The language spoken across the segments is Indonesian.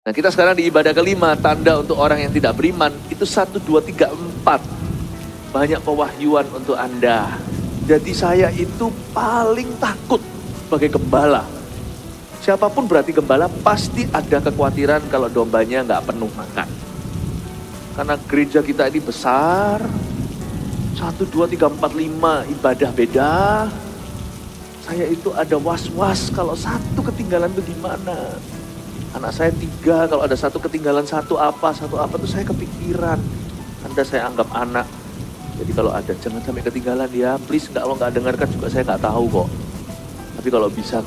Nah kita sekarang di ibadah kelima, tanda untuk orang yang tidak beriman, itu 1, 2, 3, 4. Banyak pewahyuan untuk Anda. Jadi saya itu paling takut sebagai gembala. Siapapun berarti gembala, pasti ada kekhawatiran kalau dombanya nggak penuh makan. Karena gereja kita ini besar, 1, 2, 3, 4, 5, ibadah beda. Saya itu ada was-was kalau satu ketinggalan itu gimana. Anak saya 3, kalau ada satu ketinggalan satu apa tuh saya kepikiran. Anda saya anggap anak. Jadi kalau ada jangan sampai ketinggalan ya, please. Kalau nggak dengarkan juga saya nggak tahu kok. Tapi kalau bisa,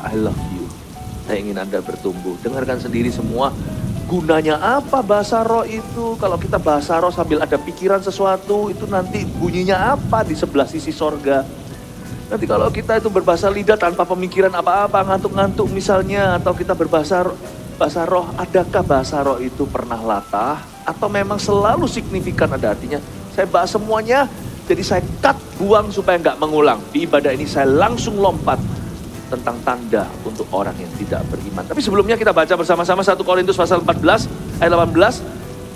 I love you. Saya ingin Anda bertumbuh. Dengarkan sendiri semua. Gunanya apa bahasa roh itu? Kalau kita bahasa roh sambil ada pikiran sesuatu, itu nanti bunyinya apa di sebelah sisi sorga? Nanti kalau kita itu berbahasa lidah tanpa pemikiran apa-apa, ngantuk-ngantuk misalnya, atau kita berbahasa roh, adakah bahasa roh itu pernah latah? Atau memang selalu signifikan ada artinya? Saya bahas semuanya, jadi saya cut, buang supaya nggak mengulang. Di ibadah ini saya langsung lompat tentang tanda untuk orang yang tidak beriman. Tapi sebelumnya kita baca bersama-sama 1 Korintus pasal 14, ayat 18.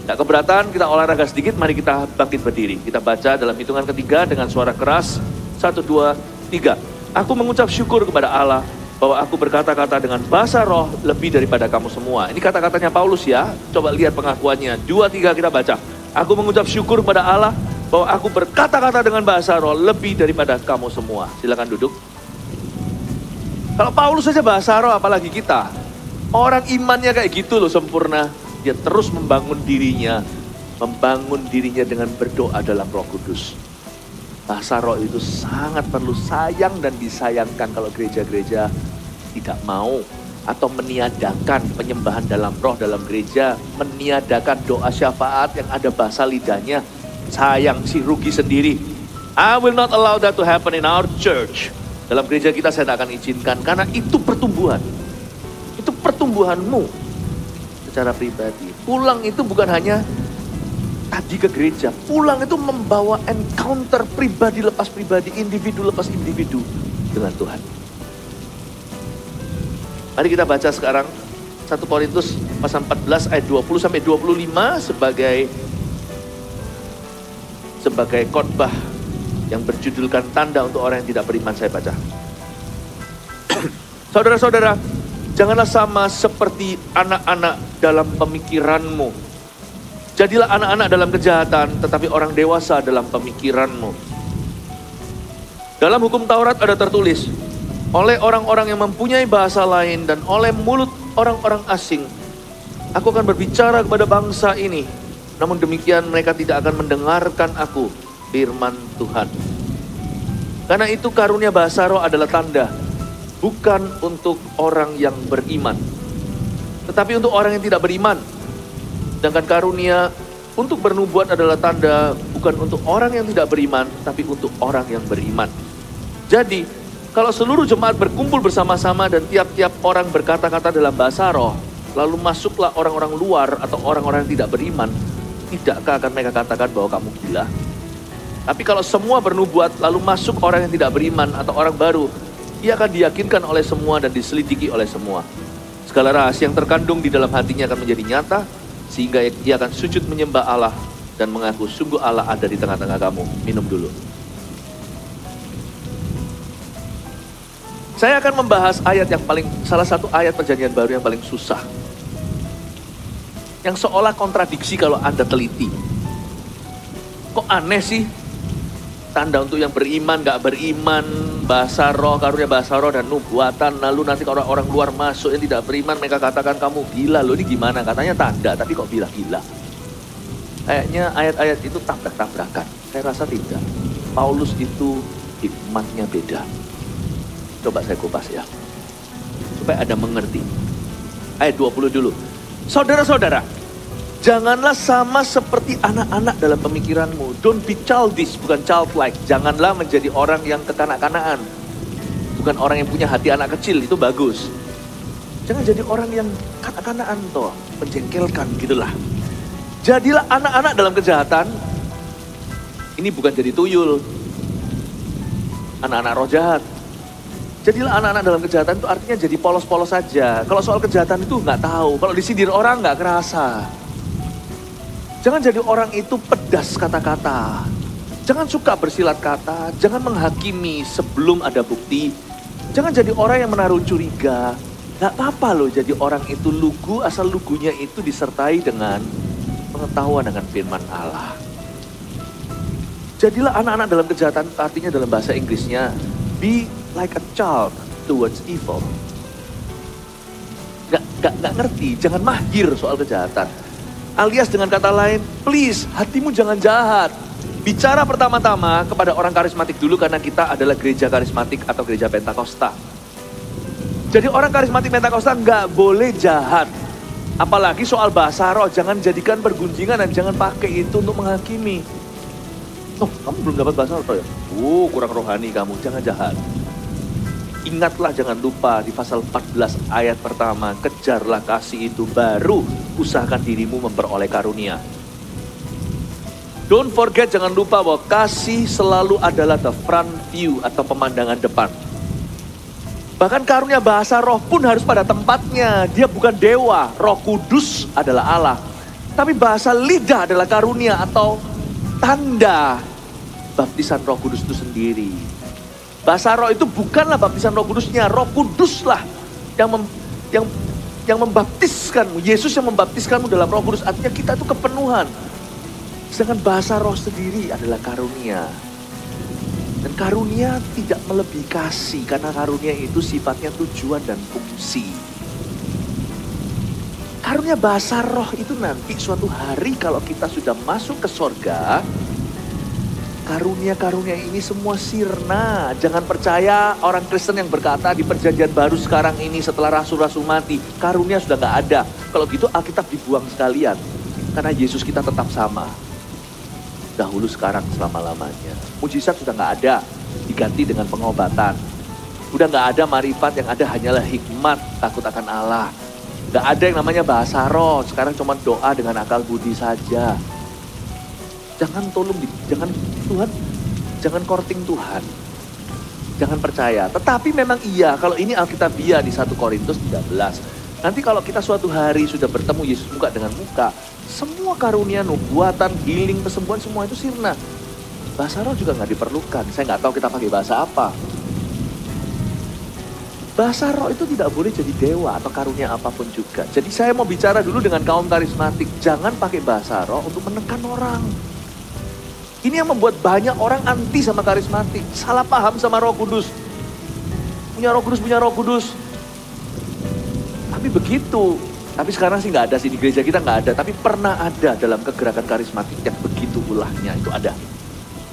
Nggak keberatan, kita olahraga sedikit, mari kita bangkit berdiri. Kita baca dalam hitungan ketiga dengan suara keras. 1, 2, 3. Aku mengucap syukur kepada Allah bahwa aku berkata-kata dengan bahasa roh lebih daripada kamu semua. Ini kata-katanya Paulus ya. Coba lihat pengakuannya. 2, 3 kita baca. Aku mengucap syukur kepada Allah bahwa aku berkata-kata dengan bahasa roh lebih daripada kamu semua. Silakan duduk. Kalau Paulus saja bahasa roh, apalagi kita. Orang imannya kayak gitu loh, sempurna. Dia terus membangun dirinya dengan berdoa dalam Roh Kudus. Bahasa roh itu sangat perlu, sayang dan disayangkan kalau gereja-gereja tidak mau atau meniadakan penyembahan dalam roh dalam gereja, meniadakan doa syafaat yang ada bahasa lidahnya. Sayang sih, rugi sendiri. I will not allow that to happen in our church. Dalam gereja kita saya tidak akan izinkan, karena itu pertumbuhan. Itu pertumbuhanmu secara pribadi. Pulang itu bukan hanya tadi ke gereja, pulang itu membawa encounter pribadi lepas pribadi, individu lepas individu dengan Tuhan. Mari kita baca sekarang 1 Korintus pasal 14 ayat 20 sampai 25 sebagai khotbah yang berjudulkan tanda untuk orang yang tidak beriman. Saya baca. Saudara-saudara, janganlah sama seperti anak-anak dalam pemikiranmu. Jadilah anak-anak dalam kejahatan, tetapi orang dewasa dalam pemikiranmu. Dalam hukum Taurat ada tertulis, oleh orang-orang yang mempunyai bahasa lain dan oleh mulut orang-orang asing, aku akan berbicara kepada bangsa ini. Namun demikian mereka tidak akan mendengarkan aku, firman Tuhan. Karena itu karunia bahasa roh adalah tanda, bukan untuk orang yang beriman, tetapi untuk orang yang tidak beriman. Sedangkan karunia untuk bernubuat adalah tanda, bukan untuk orang yang tidak beriman, tapi untuk orang yang beriman. Jadi, kalau seluruh jemaat berkumpul bersama-sama dan tiap-tiap orang berkata-kata dalam bahasa roh, lalu masuklah orang-orang luar atau orang-orang yang tidak beriman, tidakkah akan mereka katakan bahwa kamu gila? Tapi kalau semua bernubuat, lalu masuk orang yang tidak beriman atau orang baru, ia akan diyakinkan oleh semua dan diselidiki oleh semua. Segala rahasia yang terkandung di dalam hatinya akan menjadi nyata, sehingga ia akan sujud menyembah Allah dan mengaku sungguh Allah ada di tengah-tengah kamu. Minum dulu. Saya akan membahas ayat yang salah satu ayat perjanjian baru yang paling susah. Yang seolah kontradiksi kalau Anda teliti. Kok aneh sih? Tanda untuk yang beriman, gak beriman, bahasa roh, karunia bahasa roh dan nubuatan. Lalu nanti kalau orang luar masuk yang tidak beriman, mereka katakan kamu gila. Loh ini gimana? Katanya tanda, tapi kok bilang gila? Kayaknya ayat-ayat itu tabrak-tabrakan. Saya rasa tidak. Paulus itu hikmatnya beda. Coba saya kupas ya, supaya Anda mengerti. Ayat 20 dulu. Saudara-saudara, janganlah sama seperti anak-anak dalam pemikiranmu. Don't be childish, bukan childlike. Janganlah menjadi orang yang kekanak-kanaan. Bukan orang yang punya hati anak kecil, itu bagus. Jangan jadi orang yang kanak-kanaan toh, menjengkelkan gitulah. Jadilah anak-anak dalam kejahatan. Ini bukan jadi tuyul. Anak-anak roh jahat. Jadilah anak-anak dalam kejahatan itu artinya jadi polos-polos saja. Kalau soal kejahatan itu nggak tahu. Kalau disindir orang nggak kerasa. Jangan jadi orang itu pedas kata-kata. Jangan suka bersilat kata. Jangan menghakimi sebelum ada bukti. Jangan jadi orang yang menaruh curiga. Nggak apa-apa loh jadi orang itu lugu, asal lugunya itu disertai dengan pengetahuan dengan firman Allah. Jadilah anak-anak dalam kejahatan, artinya dalam bahasa Inggrisnya, be like a child towards evil. Nggak ngerti, jangan mahir soal kejahatan. Alias dengan kata lain, please hatimu jangan jahat. Bicara pertama-tama kepada orang karismatik dulu karena kita adalah gereja karismatik atau gereja Pentakosta. Jadi orang karismatik Pentakosta nggak boleh jahat. Apalagi soal bahasa roh, jangan jadikan pergunjingan dan jangan pakai itu untuk menghakimi. Oh, kamu belum dapat bahasa roh ya? Kurang rohani kamu, jangan jahat. Ingatlah, jangan lupa di pasal 14 ayat pertama, kejarlah kasih itu, baru usahakan dirimu memperoleh karunia. Don't forget, jangan lupa bahwa kasih selalu adalah the front view atau pemandangan depan. Bahkan karunia bahasa roh pun harus pada tempatnya. Dia bukan dewa, Roh Kudus adalah Allah. Tapi bahasa lidah adalah karunia atau tanda baptisan Roh Kudus itu sendiri. Bahasa roh itu bukanlah baptisan Roh Kudusnya, Roh Kuduslah yang membaptiskanmu. Yesus yang membaptiskanmu dalam Roh Kudus, artinya kita itu kepenuhan. Sedangkan bahasa roh sendiri adalah karunia. Dan karunia tidak melebihi kasih, karena karunia itu sifatnya tujuan dan fungsi. Karunia bahasa roh itu nanti suatu hari kalau kita sudah masuk ke sorga, karunia-karunia ini semua sirna. Jangan percaya orang Kristen yang berkata di perjanjian baru sekarang ini setelah rasul-rasul mati, karunia sudah gak ada. Kalau gitu Alkitab dibuang sekalian. Karena Yesus kita tetap sama. Dahulu, sekarang, selama-lamanya. Mujizat sudah gak ada, diganti dengan pengobatan. Udah gak ada marifat, yang ada hanyalah hikmat, takut akan Allah. Gak ada yang namanya bahasa roh, sekarang cuma doa dengan akal budi saja. Jangan Tuhan, jangan korting Tuhan. Jangan percaya. Tetapi memang iya, kalau ini Alkitabiah di 1 Korintus 13. Nanti kalau kita suatu hari sudah bertemu Yesus muka dengan muka, semua karunia, nubuatan, healing, kesembuhan, semua itu sirna. Bahasa roh juga nggak diperlukan. Saya nggak tahu kita pakai bahasa apa. Bahasa roh itu tidak boleh jadi dewa atau karunia apapun juga. Jadi saya mau bicara dulu dengan kaum karismatik. Jangan pakai bahasa roh untuk menekan orang. Ini yang membuat banyak orang anti sama karismatik. Salah paham sama Roh Kudus. Punya Roh Kudus, punya Roh Kudus. Tapi begitu. Tapi sekarang sih nggak ada sih, di gereja kita nggak ada. Tapi pernah ada dalam kegerakan karismatik yang begitu ulahnya, itu ada.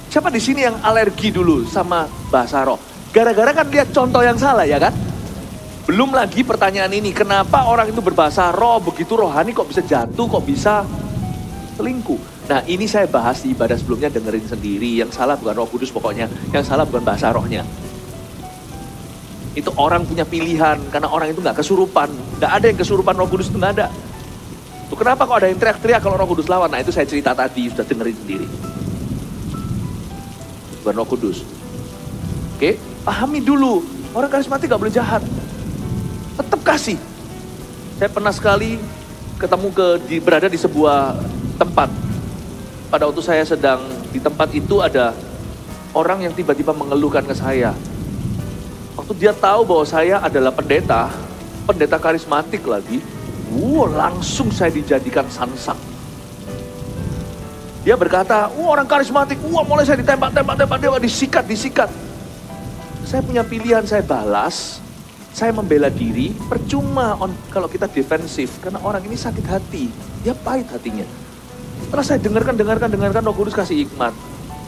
Siapa di sini yang alergi dulu sama bahasa roh? Gara-gara kan lihat contoh yang salah, ya kan? Belum lagi pertanyaan ini, kenapa orang itu berbahasa roh begitu rohani kok bisa jatuh, kok bisa selingkuh? Nah, ini saya bahas di ibadah sebelumnya, dengerin sendiri. Yang salah bukan Roh Kudus pokoknya, yang salah bukan bahasa rohnya. Itu orang punya pilihan, karena orang itu nggak kesurupan. Nggak ada yang kesurupan Roh Kudus, itu nggak ada. Tuh, kenapa kok ada yang teriak-teriak kalau Roh Kudus lawan? Nah, itu saya cerita tadi, sudah dengerin sendiri. Bukan Roh Kudus. Oke, pahami dulu. Orang karismatik nggak boleh jahat. Tetap kasih. Saya pernah sekali berada di sebuah tempat. Pada waktu saya sedang di tempat itu, ada orang yang tiba-tiba mengeluhkan ke saya. Waktu dia tahu bahwa saya adalah pendeta karismatik lagi, langsung saya dijadikan sansak. Dia berkata, orang karismatik, mulai saya ditembak, disikat. Saya punya pilihan, saya balas, saya membela diri, percuma kalau kita defensif, karena orang ini sakit hati, dia pahit hatinya. Setelah saya dengarkan, Roh Kudus kasih hikmat.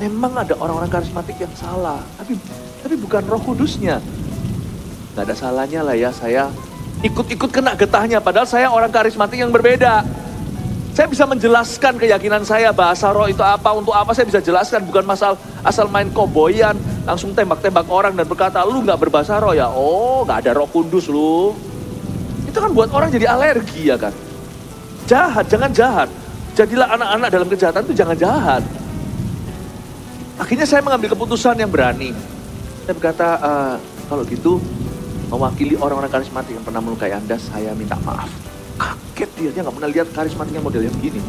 Memang ada orang-orang karismatik yang salah, tapi bukan Roh Kudusnya. Gak ada salahnya lah ya saya ikut-ikut kena getahnya, padahal saya orang karismatik yang berbeda. Saya bisa menjelaskan keyakinan saya, bahasa roh itu apa, untuk apa saya bisa jelaskan. Bukan asal main koboyan, langsung tembak-tembak orang dan berkata, lu gak berbahasa roh ya? Oh, gak ada Roh Kudus lu. Itu kan buat orang jadi alergi ya kan. Jahat, jangan jahat. Jadilah anak-anak dalam kejahatan itu jangan jahat. Akhirnya saya mengambil keputusan yang berani. Saya berkata, kalau gitu mewakili orang-orang karismatik yang pernah melukai Anda, saya minta maaf. Kaget dia nggak pernah lihat karismatiknya model yang begini.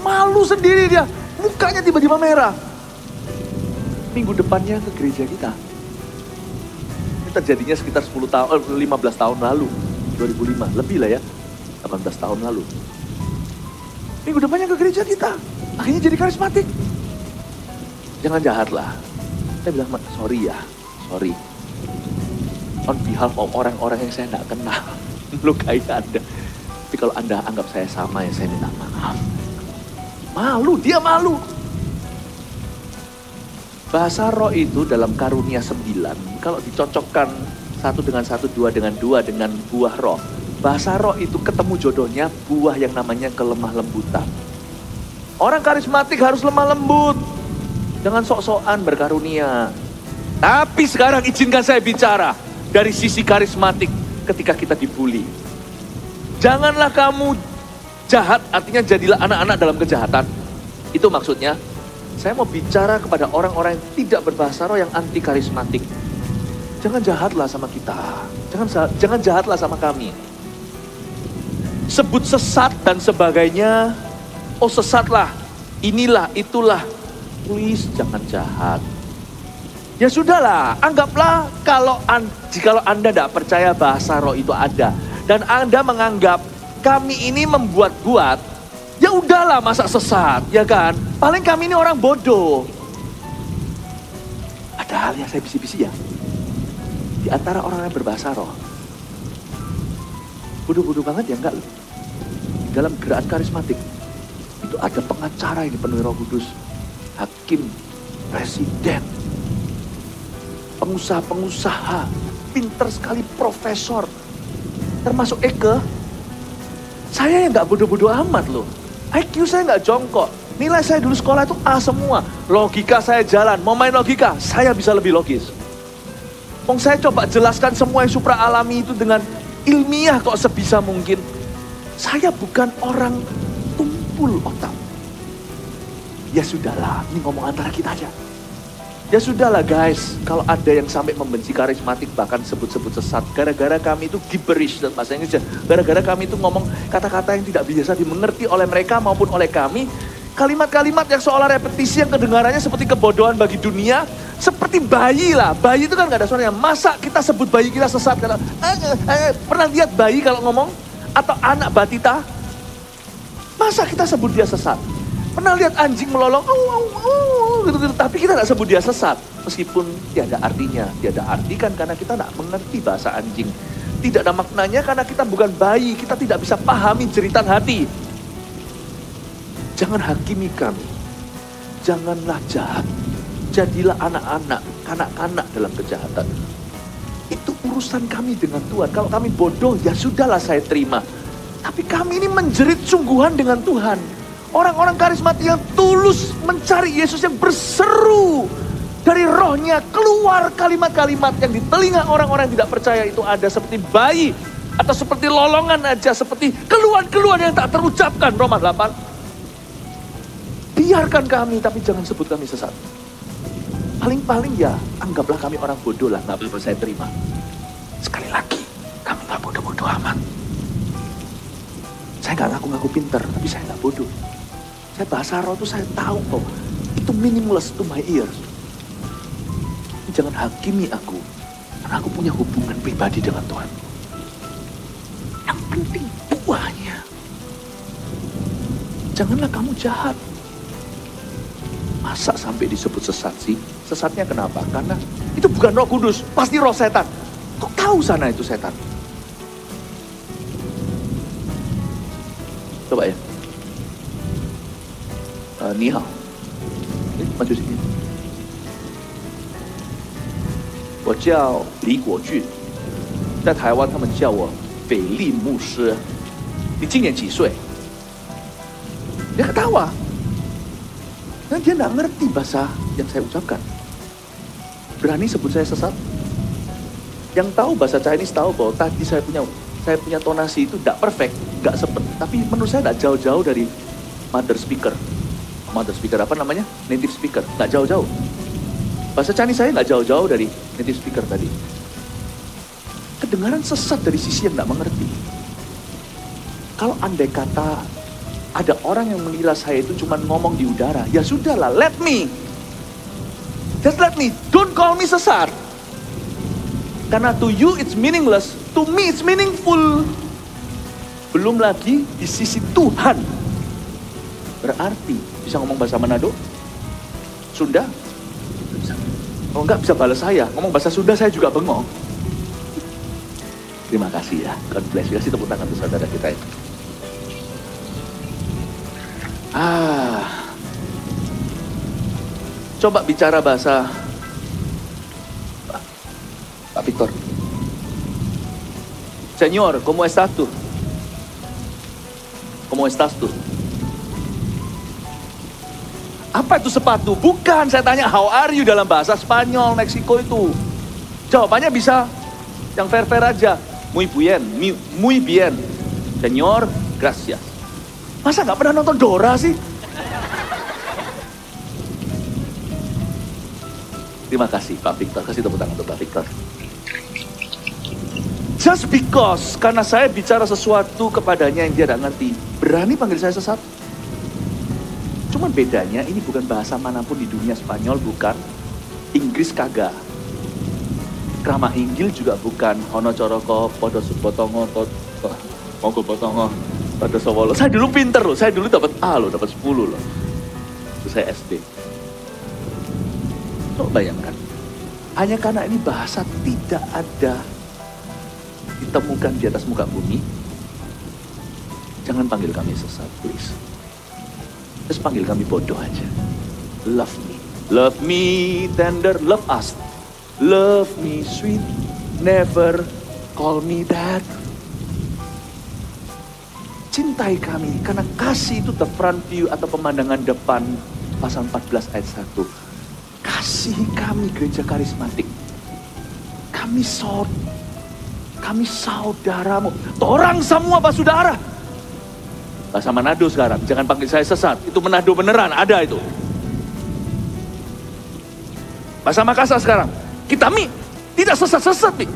Malu sendiri dia, mukanya tiba-tiba merah. Minggu depannya ke gereja kita. Ini terjadinya sekitar 15 tahun lalu, 2005, lebih lah ya, 18 tahun lalu. Minggu depannya ke gereja kita, akhirnya jadi karismatik. Jangan jahat lah. Saya bilang, sorry ya, sorry. On behalf of orang-orang yang saya tidak kenal, melukai Anda. Tapi kalau Anda anggap saya sama, ya saya minta maaf. Malu, dia malu. Bahasa roh itu dalam karunia 9, kalau dicocokkan satu dengan satu, dua dengan buah roh. Bahasa roh itu ketemu jodohnya buah yang namanya kelemah lembutan. Orang karismatik harus lemah lembut. Jangan sok-sokan berkarunia. Tapi sekarang izinkan saya bicara dari sisi karismatik ketika kita dibully. Janganlah kamu jahat, artinya jadilah anak-anak dalam kejahatan. Itu maksudnya. Saya mau bicara kepada orang-orang yang tidak berbahasa roh yang anti karismatik. Jangan jahatlah sama kita. Jangan jahatlah sama kami. Sebut sesat dan sebagainya. Oh sesatlah, inilah, itulah. Please jangan jahat. Ya sudahlah, anggaplah jikalau Anda tidak percaya bahasa roh itu ada. Dan Anda menganggap kami ini membuat-buat. Ya udahlah masa sesat, ya kan? Paling kami ini orang bodoh. Ada hal yang saya bisi-bisi ya. Di antara orang yang berbahasa roh. Bodoh-bodoh banget ya enggak loh. Dalam gerakan karismatik. Itu ada pengacara yang dipenuhi Roh Kudus. Hakim, presiden, pengusaha-pengusaha, pinter sekali profesor. Termasuk Eke. Saya yang gak bodoh-bodoh amat loh. IQ saya nggak jongkok. Nilai saya dulu sekolah itu A semua. Logika saya jalan. Mau main logika, saya bisa lebih logis. Saya coba jelaskan semua yang supra alami itu dengan ilmiah kok sebisa mungkin. Saya bukan orang tumpul otak. Ya sudahlah, ini ngomong antara kita aja. Ya sudahlah guys, kalau ada yang sampai membenci karismatik bahkan sebut-sebut sesat. Gara-gara kami itu gibberish dan bahasa Inggris. Gara-gara kami itu ngomong kata-kata yang tidak biasa dimengerti oleh mereka maupun oleh kami. Kalimat-kalimat yang seolah repetisi yang kedengarannya seperti kebodohan bagi dunia. Seperti bayi lah, bayi itu kan gak ada suaranya. Masa kita sebut bayi kita sesat? Pernah lihat bayi kalau ngomong? Atau anak batita? Masa kita sebut dia sesat? Pernah lihat anjing melolong, gitu, tapi kita tidak sebut dia sesat. Meskipun tiada artinya, tiada arti kan karena kita tidak mengerti bahasa anjing. Tidak ada maknanya karena kita bukan bayi, kita tidak bisa pahami jeritan hati. Jangan hakimi kami, janganlah jahat. Jadilah anak-anak, kanak-kanak dalam kejahatan. Itu urusan kami dengan Tuhan. Kalau kami bodoh, ya sudahlah saya terima. Tapi kami ini menjerit sungguhan dengan Tuhan. Orang-orang karismatik yang tulus mencari Yesus yang berseru dari rohnya keluar kalimat-kalimat yang di telinga orang-orang yang tidak percaya itu ada seperti bayi atau seperti lolongan aja, seperti keluhan-keluhan yang tak terucapkan. Roma 8. Biarkan kami tapi jangan sebut kami sesat. Paling-paling ya anggaplah kami orang bodoh lah, nggak apa-apa saya terima. Sekali lagi, kami nggak bodoh-bodoh amat. Saya nggak ngaku-ngaku pinter, tapi saya nggak bodoh. Saya bahasa roh itu saya tahu kok. Itu meaningless to my ears. Jangan hakimi aku. Karena aku punya hubungan pribadi dengan Tuhan. Yang penting buahnya. Janganlah kamu jahat. Masa sampai disebut sesat sih? Sesatnya kenapa? Karena itu bukan Roh Kudus. Pasti roh setan. Kok tahu sana itu setan? Coba ya. 你好，maju sini. 我叫李果俊，在台湾他们叫我斐利牧师。你今年几岁？ Dia ketawa. Dan dia nggak ngerti bahasa yang saya ucapkan. Berani sebut saya sesat. Yang tahu bahasa Chinese tahu bahwa tadi saya punya tonasi itu tidak perfect, nggak seperti. Tapi menurut saya tidak jauh-jauh dari mother speaker. Mother speaker apa namanya? Native speaker. Nggak jauh-jauh. Bahasa Chinese saya nggak jauh-jauh dari native speaker tadi. Kedengaran sesat dari sisi yang nggak mengerti. Kalau andai kata ada orang yang mengira saya itu cuma ngomong di udara, ya sudahlah, let me. Just let me, don't call me sesat. Karena to you it's meaningless, to me it's meaningful. Belum lagi di sisi Tuhan. Berarti bisa ngomong bahasa Manado, Sunda, bisa. Kalau enggak bisa balas saya, ngomong bahasa Sunda saya juga bengong. Terima kasih ya, God bless you. Kasih tepuk tangan untuk saudara kita ini. Coba bicara bahasa Pak Victor. Señor, ¿cómo estás tú? ¿Cómo estás tú? Apa itu sepatu? Bukan, saya tanya how are you dalam bahasa Spanyol, Meksiko itu. Jawabannya bisa yang fair-fair aja. Muy bien, muy bien. Señor, gracias. Masa nggak pernah nonton Dora sih? Terima kasih Pak Victor, kasih tepuk tangan untuk Pak Victor. Just because, karena saya bicara sesuatu kepadanya yang dia tidak ngerti, berani panggil saya sesat. Cuman bedanya ini bukan bahasa manapun di dunia, Spanyol bukan, Inggris kagak. Krama Inggil juga bukan, Hono Coroko, Podo Subotongo, Mogo Botongo, Podo Sowolo. Saya dulu pinter loh, saya dulu dapat A loh, dapat 10 loh. Itu saya SD. Coba bayangkan, hanya karena ini bahasa tidak ada ditemukan di atas muka bumi, jangan panggil kami sesat, please. Terus panggil kami bodoh aja. Love me tender, love us. Love me sweet, never call me that. Cintai kami, karena kasih itu the front view atau pemandangan depan. Pasal 14 ayat 1. Kasihi kami gereja karismatik. Kami saudaramu. Torang semua Pak Saudara. Bahasa Manado sekarang, jangan panggil saya sesat. Itu Manado beneran, ada itu. Bahasa Makassar sekarang, kita tidak sesat-sesat nih.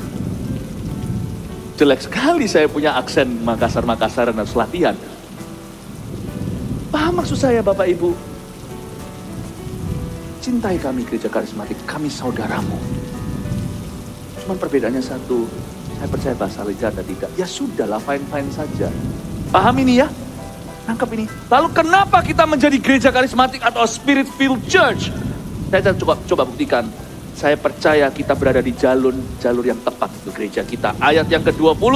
Jelek sekali saya punya aksen Makassar-Makassaran dan Selatian. Paham maksud saya Bapak Ibu? Cintai kami gereja karismatik, kami saudaramu. Cuman perbedaannya satu, saya percaya bahasa Richard dan tidak. Ya sudahlah, fine-fine saja. Paham ini ya? Nangkap ini. Lalu kenapa kita menjadi gereja karismatik atau spirit-filled church? Saya coba buktikan. Saya percaya kita berada di jalur yang tepat untuk gereja kita. Ayat yang ke-20.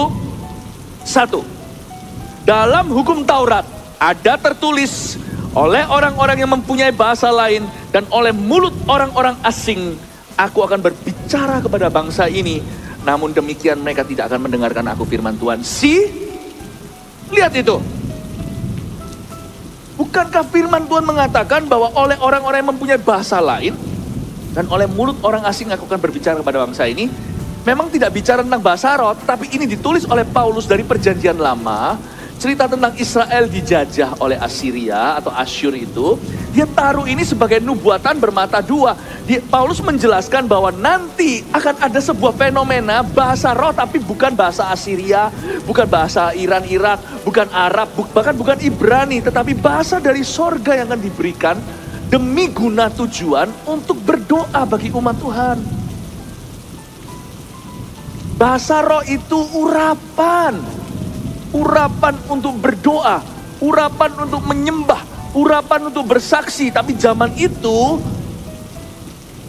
1. Dalam hukum Taurat ada tertulis, oleh orang-orang yang mempunyai bahasa lain dan oleh mulut orang-orang asing, aku akan berbicara kepada bangsa ini. Namun demikian mereka tidak akan mendengarkan aku, firman Tuhan. Lihat itu. Bukankah firman Tuhan mengatakan bahwa oleh orang-orang yang mempunyai bahasa lain dan oleh mulut orang asing aku akan berbicara kepada bangsa ini? Memang tidak bicara tentang bahasa roh, tapi ini ditulis oleh Paulus dari perjanjian lama. Cerita tentang Israel dijajah oleh Assyria atau Asyur itu. Dia taruh ini sebagai nubuatan bermata dua. Paulus menjelaskan bahwa nanti akan ada sebuah fenomena bahasa roh, tapi bukan bahasa Assyria, bukan bahasa Iran, Irak, bukan Arab, bahkan bukan Ibrani, tetapi bahasa dari sorga yang akan diberikan demi guna tujuan untuk berdoa bagi umat Tuhan. Bahasa roh itu urapan untuk berdoa, urapan untuk menyembah, urapan untuk bersaksi. Tapi zaman itu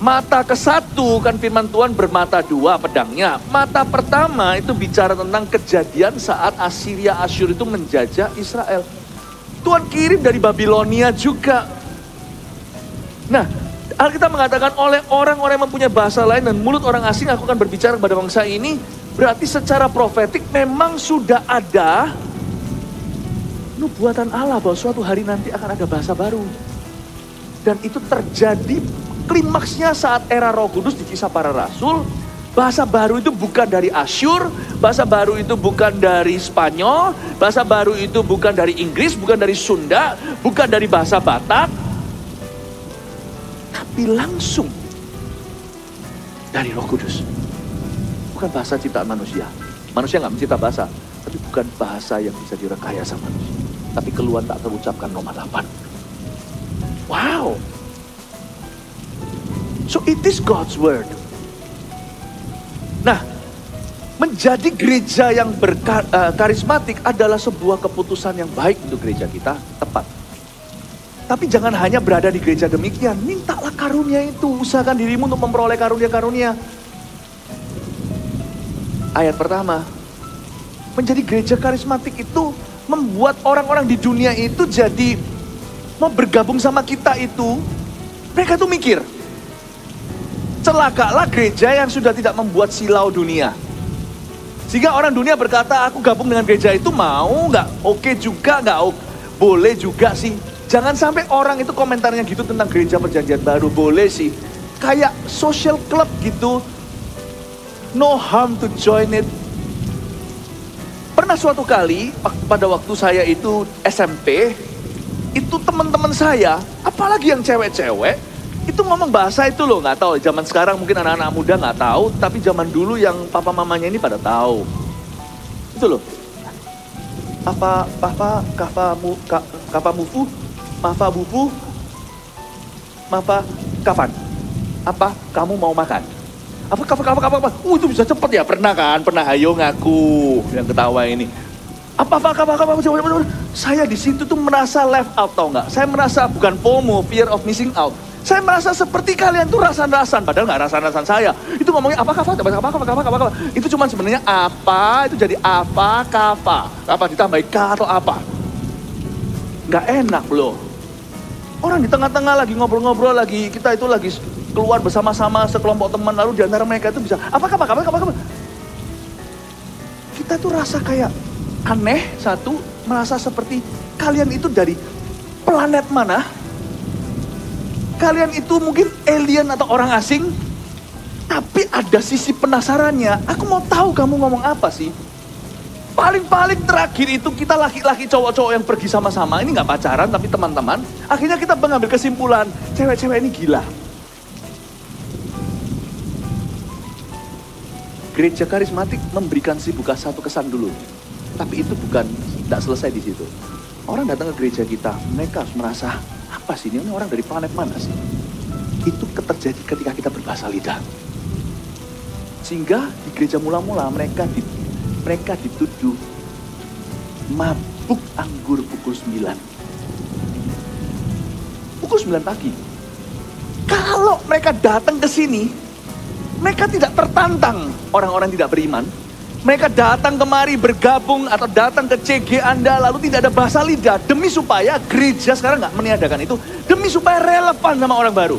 mata ke-1 kan firman Tuhan bermata 2 pedangnya. Mata pertama itu bicara tentang kejadian saat Assyria Asyur itu menjajah Israel. Tuhan kirim dari Babilonia juga. Nah, Alkitab mengatakan oleh orang-orang yang mempunyai bahasa lain dan mulut orang asing aku akan berbicara kepada bangsa ini. Berarti secara profetik memang sudah ada nubuatan Allah bahwa suatu hari nanti akan ada bahasa baru. Dan itu terjadi klimaksnya saat era Roh Kudus di Kisah Para Rasul. Bahasa baru itu bukan dari Asyur, bahasa baru itu bukan dari Spanyol, bahasa baru itu bukan dari Inggris, bukan dari Sunda, bukan dari bahasa Batak. Tapi langsung dari Roh Kudus. Bukan bahasa ciptaan manusia. Manusia nggak mencipta bahasa, tapi bukan bahasa yang bisa direkayasa manusia. Tapi keluhan tak terucapkan Roma 8. Wow. So it is God's word. Nah, menjadi gereja yang karismatik adalah sebuah keputusan yang baik untuk gereja kita, tepat. Tapi jangan hanya berada di gereja demikian, mintalah karunia itu, usahakan dirimu untuk memperoleh karunia-karunia. Ayat pertama, menjadi gereja karismatik itu membuat orang-orang di dunia itu jadi mau bergabung sama kita itu, mereka tuh mikir, celakalah gereja yang sudah tidak membuat silau dunia. Sehingga orang dunia berkata, aku gabung dengan gereja itu mau nggak? Oke juga nggak? Boleh juga sih. Jangan sampai orang itu komentarnya gitu tentang gereja perjanjian baru. Boleh sih. Kayak social club gitu. No harm to join it. Pernah suatu kali, pada waktu saya itu SMP, itu teman-teman saya, apalagi yang cewek-cewek, itu ngomong bahasa itu loh, nggak tahu. Zaman sekarang mungkin anak-anak muda nggak tahu, tapi zaman dulu yang papa mamanya ini pada tahu. Itu loh. Kafamufu, mafabufu, kafan. Apa kamu mau makan? Apa? Itu bisa cepet ya, pernah kan? Pernah, ayo ngaku yang ketawa ini. Apa? Saya di situ tuh merasa left out, tau nggak? Saya merasa bukan FOMO, fear of missing out. Saya merasa seperti kalian tuh rasan-rasan, padahal nggak rasan-rasan saya. Itu ngomongnya apa? Itu cuma sebenarnya apa, itu jadi apa, apa ditambahin K atau apa. Nggak enak loh. Orang di tengah-tengah lagi ngobrol-ngobrol lagi, kita itu lagi keluar bersama-sama sekelompok teman, lalu di antara mereka itu bisa apa? Kita tuh rasa kayak aneh, satu, merasa seperti kalian itu dari planet mana? Kalian itu mungkin alien atau orang asing, tapi ada sisi penasarannya. Aku mau tahu kamu ngomong apa sih? Paling terakhir itu kita laki-laki cowok-cowok yang pergi sama-sama, ini nggak pacaran tapi teman-teman. Akhirnya kita mengambil kesimpulan, cewek-cewek ini gila. Gereja karismatik memberikan buka satu kesan dulu, tapi itu tidak selesai di situ. Orang datang ke gereja kita, mereka harus merasa, apa sih ini orang dari planet mana sih? Itu terjadi ketika kita berbahasa lidah. Sehingga di gereja mula-mula mereka dituduh mabuk anggur pukul 9. Pukul 9 pagi. Kalau mereka datang ke sini, mereka tidak tertantang orang-orang tidak beriman. Mereka datang kemari bergabung atau datang ke CG Anda lalu tidak ada bahasa lidah. Demi supaya gereja sekarang nggak meniadakan itu. Demi supaya relevan sama orang baru.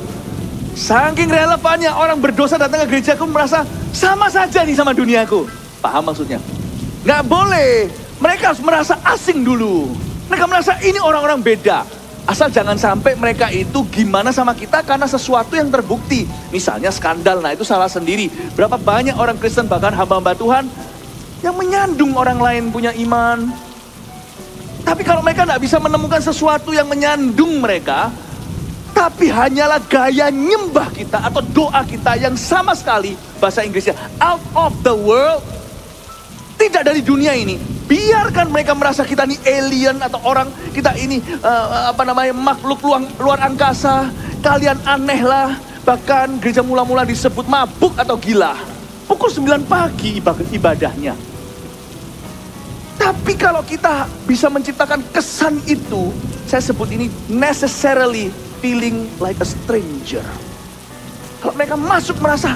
Saking relevannya orang berdosa datang ke gerejaku merasa sama saja nih sama duniaku. Paham maksudnya? Nggak boleh. Mereka harus merasa asing dulu. Mereka merasa ini orang-orang beda. Asal jangan sampai mereka itu gimana sama kita karena sesuatu yang terbukti. Misalnya skandal, nah itu salah sendiri. Berapa banyak orang Kristen bahkan hamba-hamba Tuhan yang menyandung orang lain punya iman. Tapi kalau mereka tidak bisa menemukan sesuatu yang menyandung mereka, tapi hanyalah gaya nyembah kita atau doa kita yang sama sekali, bahasa Inggrisnya, out of the world, tidak dari dunia ini. Biarkan mereka merasa kita ini alien atau orang kita ini makhluk luar angkasa. Kalian aneh lah. Bahkan gereja mula-mula disebut mabuk atau gila. Pukul 9 pagi ibadahnya. Tapi kalau kita bisa menciptakan kesan itu, saya sebut ini necessarily feeling like a stranger. Kalau mereka masuk merasa,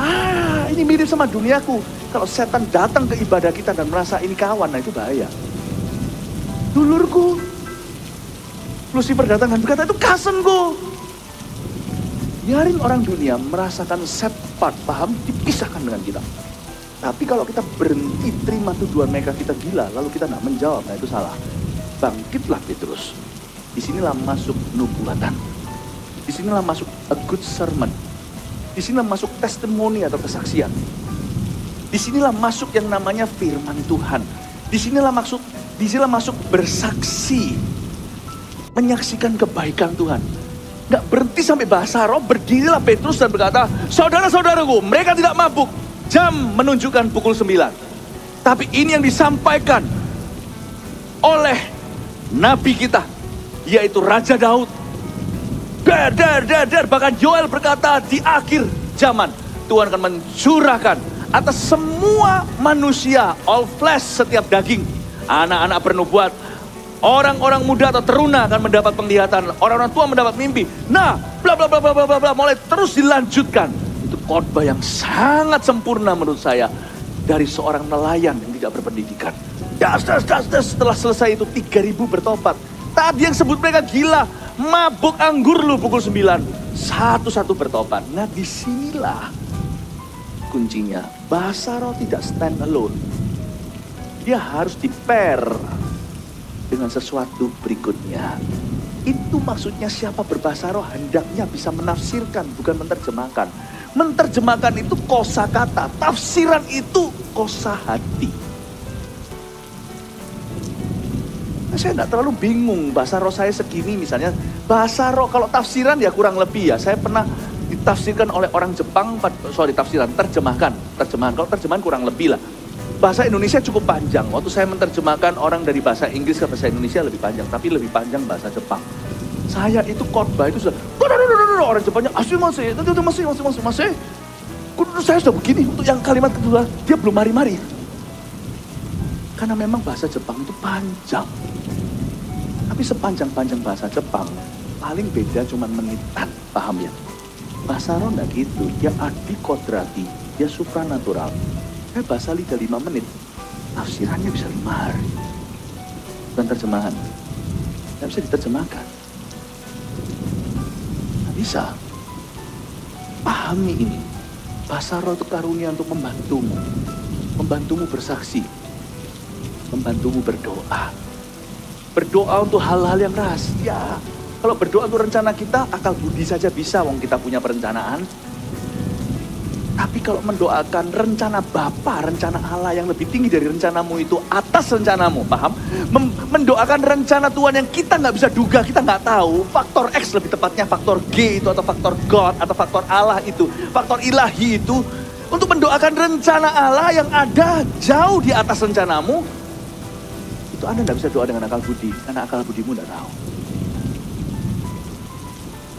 ini mirip sama duniaku. Kalau setan datang ke ibadah kita dan merasa ini kawan, nah itu bahaya. Dulurku, Lucifer datang dan berkata, itu cousinku. Biarin orang dunia merasakan set part, paham, dipisahkan dengan kita. Tapi kalau kita berhenti terima tuduhan mereka kita gila, lalu kita tidak menjawab, nah itu salah. Bangkitlah Petrus. Disinilah masuk nubuatan. Disinilah masuk a good sermon. Disinilah masuk testimoni atau kesaksian. Disinilah masuk yang namanya firman Tuhan. Disinilah masuk bersaksi. Menyaksikan kebaikan Tuhan. Nggak berhenti sampai bahasa roh, berdirilah Petrus dan berkata, saudara-saudaraku, mereka tidak mabuk. Jam menunjukkan pukul 9. Tapi ini yang disampaikan oleh Nabi kita, yaitu Raja Daud. Bahkan Yoel berkata di akhir zaman, Tuhan akan mencurahkan atas semua manusia, all flesh, setiap daging. Anak-anak bernubuat, orang-orang muda atau teruna akan mendapat penglihatan, orang-orang tua mendapat mimpi. Nah, bla bla bla bla bla bla, mulai terus dilanjutkan. Itu khotbah yang sangat sempurna menurut saya dari seorang nelayan yang tidak berpendidikan. Setelah selesai itu 3.000 bertobat. Tadi yang sebut mereka gila, mabuk anggur lu pukul 9. Satu-satu bertobat. Nah, disinilah kuncinya. Bahasa roh tidak stand alone. Dia harus di-pair dengan sesuatu berikutnya. Itu maksudnya siapa berbahasa roh hendaknya bisa menafsirkan, bukan menerjemahkan. Menerjemahkan itu kosakata, tafsiran itu kosa hati. Nah, saya tidak terlalu bingung, bahasa roh saya segini misalnya. Bahasa roh kalau tafsiran ya kurang lebih ya. Saya pernah ditafsirkan oleh orang Jepang, terjemahkan. Kalau terjemahan kurang lebih lah. Bahasa Indonesia cukup panjang. Waktu saya menerjemahkan orang dari bahasa Inggris ke bahasa Indonesia lebih panjang, tapi lebih panjang bahasa Jepang. Saya itu khotbah itu sudah, orang Jepangnya masih. Saya sudah begini, untuk yang kalimat kedua dia belum mari-mari. Karena memang bahasa Jepang itu panjang. Tapi sepanjang-panjang bahasa Jepang, paling beda cuma menitan, paham ya? Bahasa roh enggak gitu, dia adi kodrati, dia supranatural. Saya bahasa lidah 5 menit, tafsirannya bisa 5 hari. Bukan terjemahan, tidak bisa diterjemahkan. Tidak bisa. Pahami ini, bahasa roh itu karunia untuk membantumu bersaksi, membantumu berdoa. Berdoa untuk hal-hal yang rahasia. Kalau berdoa untuk rencana kita, akal budi saja bisa, wong kita punya perencanaan. Tapi kalau mendoakan rencana Bapa, rencana Allah yang lebih tinggi dari rencanamu itu atas rencanamu, paham? Mendoakan rencana Tuhan yang kita nggak bisa duga, kita nggak tahu. Faktor X lebih tepatnya, faktor G itu atau faktor God atau faktor Allah itu, faktor ilahi itu. Untuk mendoakan rencana Allah yang ada jauh di atas rencanamu, itu Anda nggak bisa doa dengan akal budi, karena akal budimu nggak tahu.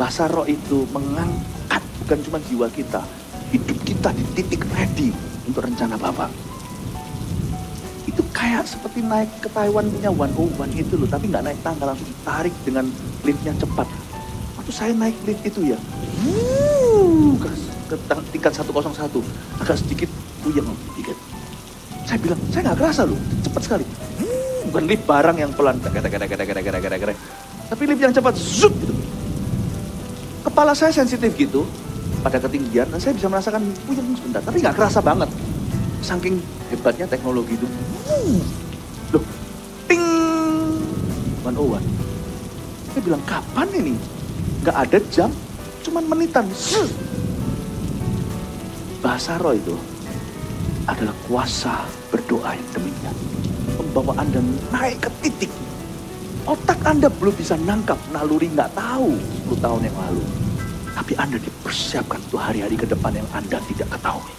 Bahasa roh itu mengangkat bukan cuma jiwa kita, hidup kita di titik ready untuk rencana Bapak. Itu kayak seperti naik ke Taiwan punya 101 itu loh, tapi nggak naik tangga, langsung ditarik dengan liftnya cepat. Waktu saya naik lift itu ya, ke tingkat 101, agak sedikit puyeng sedikit. Saya bilang, saya nggak kerasa loh, cepat sekali. Bukan lift barang yang pelan, tapi lift yang cepat, zup gitu. Kepala saya sensitif gitu, pada ketinggian, dan saya bisa merasakan puyeng sebentar, tapi nggak kerasa banget. Saking hebatnya teknologi itu. Loh, ting, 101. Saya bilang, kapan ini? Nggak ada jam, cuman menitan. Bahasa roh itu adalah kuasa berdoa yang demikian. Membawa Anda naik ke titik. Otak Anda belum bisa nangkap, naluri nggak tahu 10 tahun yang lalu. Tapi Anda dipersiapkan untuk hari-hari ke depan yang Anda tidak ketahui.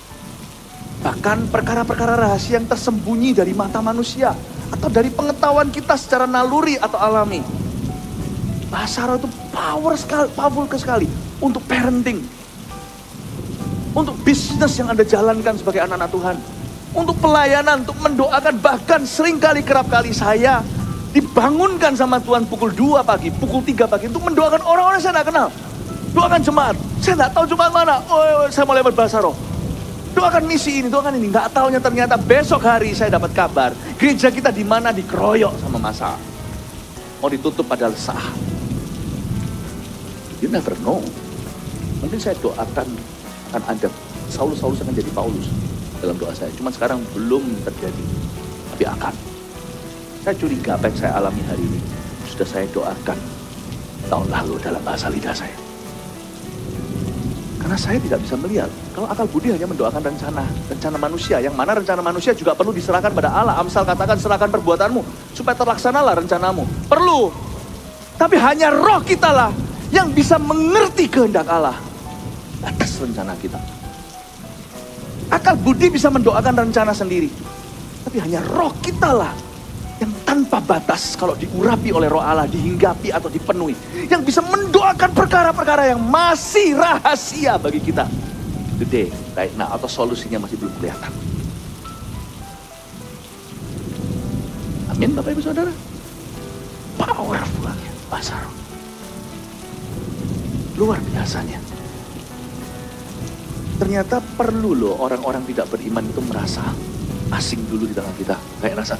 Bahkan perkara-perkara rahasia yang tersembunyi dari mata manusia, atau dari pengetahuan kita secara naluri atau alami. Bahasa roh itu powerful sekali untuk parenting. Untuk bisnis yang Anda jalankan sebagai anak-anak Tuhan. Untuk pelayanan, untuk mendoakan, bahkan seringkali kerap kali saya dibangunkan sama Tuhan pukul 2 pagi, pukul 3 pagi untuk mendoakan orang-orang saya tidak kenal. Doakan jemaat, saya tidak tahu jemaat mana, saya mau lewat bahasa roh. Doakan misi ini, doakan ini, nggak tahunya ternyata besok hari saya dapat kabar, gereja kita di mana dikeroyok sama massa. Mau ditutup padahal sah. You never know. Mungkin saya doakan akan ada Saulus akan jadi Paulus dalam doa saya. Cuma sekarang belum terjadi, tapi akan. Saya curiga apa yang saya alami hari ini sudah saya doakan tahun lalu dalam bahasa lidah saya. Karena saya tidak bisa melihat. Kalau akal budi hanya mendoakan rencana manusia. Yang mana rencana manusia juga perlu diserahkan pada Allah. Amsal katakan serahkan perbuatanmu supaya terlaksanalah rencanamu. Perlu. Tapi hanya roh kita lah yang bisa mengerti kehendak Allah atas rencana kita. Akal budi bisa mendoakan rencana sendiri, tapi hanya roh kita lah yang tanpa batas kalau diurapi oleh roh Allah, dihinggapi atau dipenuhi, yang bisa mendoakan perkara-perkara yang masih rahasia bagi kita today, right now, atau solusinya masih belum kelihatan. Amin Bapak Ibu Saudara. Powerful bahasa roh. Luar biasanya. Ternyata perlu loh orang-orang tidak beriman itu merasa asing dulu di tengah kita. Kayak rasa,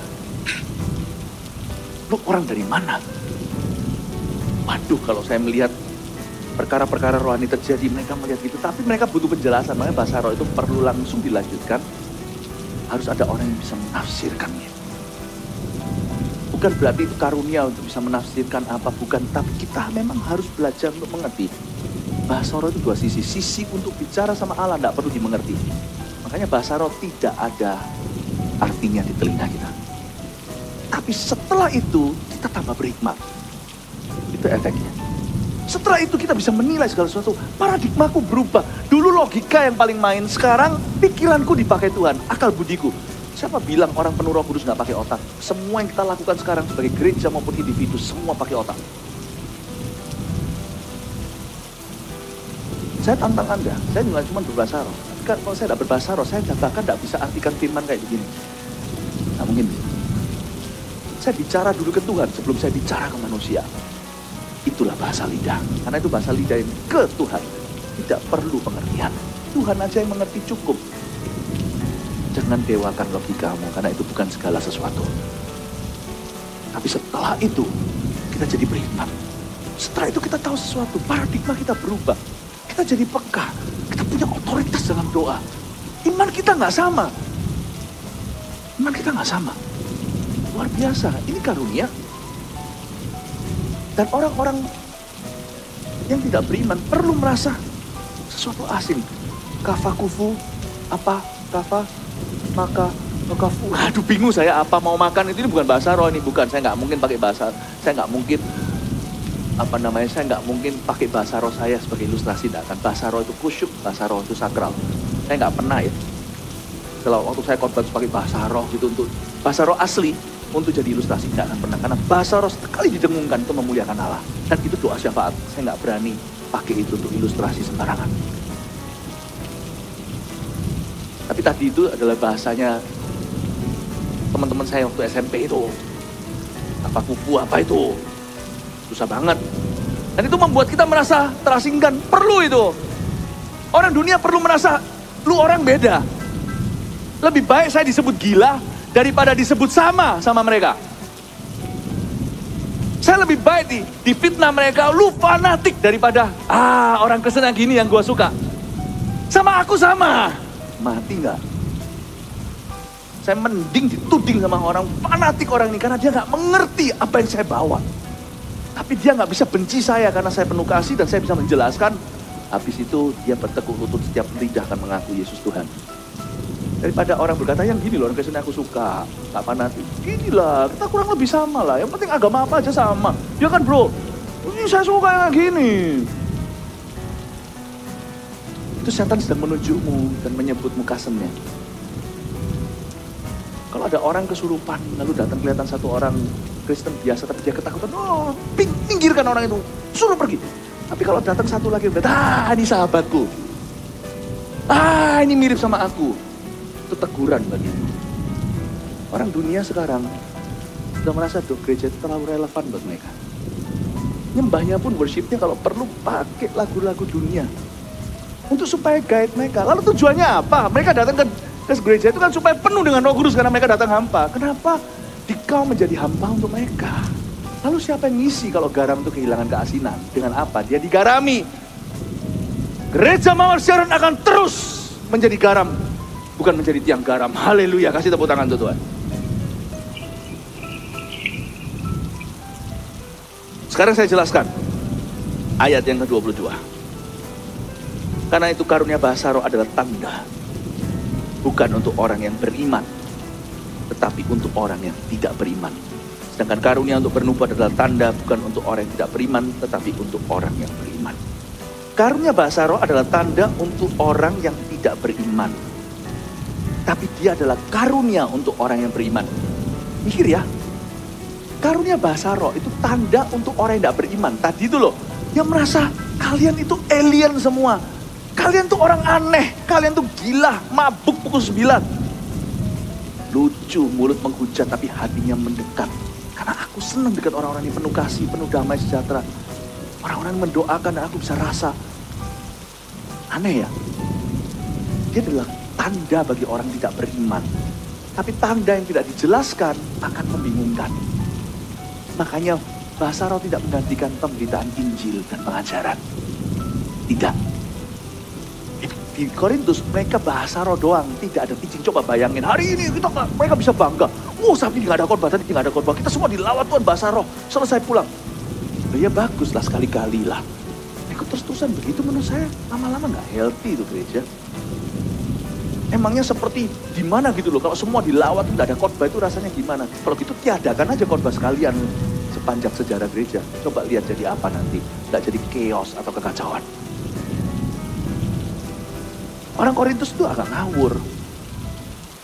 lu orang dari mana? Waduh, kalau saya melihat perkara-perkara rohani terjadi, mereka melihat gitu. Tapi mereka butuh penjelasan, makanya bahasa roh itu perlu langsung dilanjutkan. Harus ada orang yang bisa menafsirkannya. Bukan berarti itu karunia untuk bisa menafsirkan apa, bukan. Tapi kita memang harus belajar untuk mengerti. Bahasa roh itu dua sisi. Sisi untuk bicara sama Allah tidak perlu dimengerti. Makanya bahasa roh tidak ada artinya di telinga kita. Tapi setelah itu kita tambah berhikmat. Itu efeknya. Setelah itu kita bisa menilai segala sesuatu. Paradigmaku berubah. Dulu logika yang paling main. Sekarang pikiranku dipakai Tuhan. Akal budiku. Siapa bilang orang penuh Roh Kudus nggak pakai otak? Semua yang kita lakukan sekarang sebagai gereja maupun individu semua pakai otak. Saya tantang Anda, saya juga cuma berbahasa roh. Tapi kalau saya tidak berbahasa roh, saya bahkan tidak bisa artikan firman kayak begini. Nah mungkin. Saya bicara dulu ke Tuhan sebelum saya bicara ke manusia. Itulah bahasa lidah. Karena itu bahasa lidah yang ke Tuhan. Tidak perlu pengertian. Tuhan aja yang mengerti cukup. Jangan dewakan logikamu, karena itu bukan segala sesuatu. Tapi setelah itu, kita jadi berhikmat. Setelah itu kita tahu sesuatu, paradigma kita berubah. Kita jadi peka, kita punya otoritas dalam doa. Iman kita nggak sama. Iman kita nggak sama. Luar biasa, ini karunia. Dan orang-orang yang tidak beriman perlu merasa sesuatu asing. Kafakufu, apa, kafa, maka, kafu. Aduh bingung saya apa mau makan, itu ini bukan bahasa roh, ini bukan. Saya nggak mungkin pakai bahasa, saya nggak mungkin saya nggak mungkin pakai bahasa roh saya sebagai ilustrasi, tidak akan. Bahasa roh itu kusyuk, bahasa roh itu sakral. Saya nggak pernah ya. Kalau waktu saya korban pakai bahasa roh gitu untuk bahasa roh asli untuk jadi ilustrasi, tidak akan pernah. Karena bahasa roh sekali didengungkan itu memuliakan Allah. Dan itu doa syafaat. Saya nggak berani pakai itu untuk ilustrasi sembarangan. Tapi tadi itu adalah bahasanya teman-teman saya waktu SMP itu. Apa kupu, apa itu. Susah banget. Dan itu membuat kita merasa terasingkan. Perlu itu. Orang dunia perlu merasa, lu orang beda. Lebih baik saya disebut gila daripada disebut sama mereka. Saya lebih baik difitnah mereka, lu fanatik, daripada orang Kristen yang gini yang gua suka. Sama aku sama. Mati nggak? Saya mending dituding sama orang fanatik orang ini karena dia nggak mengerti apa yang saya bawa. Tapi dia nggak bisa benci saya karena saya penuh kasih dan saya bisa menjelaskan. Habis itu dia bertekuk lutut, setiap lidah akan mengaku Yesus Tuhan. Daripada orang berkata yang gini loh, orang Kristen aku suka, nggak fanatik. Gini lah, kita kurang lebih sama lah. Yang penting agama apa aja sama. Dia kan bro, ini saya suka yang gini. Itu setan sedang menunjukmu dan menyebutmu kasemnya. Kalau ada orang kesurupan, lalu datang kelihatan satu orang Kristen biasa, tapi dia ketakutan, pinggirkan orang itu, suruh pergi. Tapi kalau datang satu lagi, berkata, ini sahabatku. Ini mirip sama aku. Itu teguran bagimu. Orang dunia sekarang sudah merasa gereja itu terlalu relevan buat mereka. Nyembahnya pun worshipnya kalau perlu pakai lagu-lagu dunia. Untuk supaya guide mereka. Lalu tujuannya apa? Mereka datang ke gereja itu kan supaya penuh dengan Roh Kudus karena mereka datang hampa. Kenapa? Dikau menjadi hampa untuk mereka. Lalu siapa yang ngisi kalau garam itu kehilangan keasinan? Dengan apa? Dia digarami. Gereja Mawar Sharon akan terus menjadi garam. Bukan menjadi tiang garam. Haleluya. Kasih tepuk tangan untuk Tuhan. Sekarang saya jelaskan. Ayat yang ke-22. Karena itu karunia bahasa roh adalah tanda. Bukan untuk orang yang beriman. Tetapi untuk orang yang tidak beriman. Sedangkan karunia untuk bernubuat adalah tanda bukan untuk orang yang tidak beriman, tetapi untuk orang yang beriman. Karunia bahasa roh adalah tanda untuk orang yang tidak beriman. Tapi dia adalah karunia untuk orang yang beriman. Mikir ya, karunia bahasa roh itu tanda untuk orang yang tidak beriman. Tadi itu loh, yang merasa kalian itu alien semua. Kalian tuh orang aneh, kalian tuh gila, mabuk pukul 9. Lucu, mulut menghujat tapi hatinya mendekat. Karena aku senang dekat orang-orang yang penuh kasih, penuh damai sejahtera. Orang-orang yang mendoakan dan aku bisa rasa. Aneh ya? Dia adalah tanda bagi orang tidak beriman. Tapi tanda yang tidak dijelaskan akan membingungkan. Makanya bahasa roh tidak menggantikan pemberitaan Injil dan pengajaran. Tidak. Di Korintus mereka bahasa roh doang, tidak ada teaching. Coba bayangin, hari ini mereka bisa bangga. Saat ini gak ada khotbah, tadi gak ada khotbah. Kita semua dilawat Tuhan bahasa roh, selesai pulang. Ya baguslah sekali-kali lah. Ikut terus-terusan begitu menurut saya lama-lama gak healthy itu gereja. Emangnya seperti gimana gitu loh, kalau semua dilawat gak ada khotbah itu rasanya gimana? Kalau gitu tiadakan aja khotbah sekalian sepanjang sejarah gereja. Coba lihat jadi apa nanti, gak jadi chaos atau kekacauan. Orang Korintus itu agak ngawur.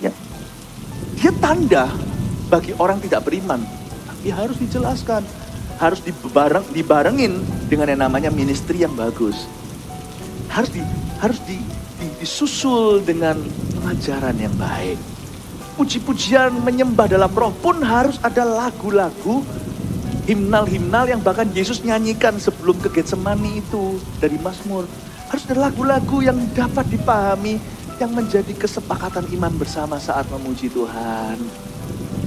Ya. Dia tanda bagi orang tidak beriman. Tapi harus dijelaskan. Harus dibarengin dengan yang namanya ministry yang bagus. Harus disusul dengan pengajaran yang baik. Puji-pujian menyembah dalam roh pun harus ada lagu-lagu, himnal-himnal yang bahkan Yesus nyanyikan sebelum ke Getsemani itu dari Mazmur. Harus ada lagu-lagu yang dapat dipahami, yang menjadi kesepakatan iman bersama saat memuji Tuhan.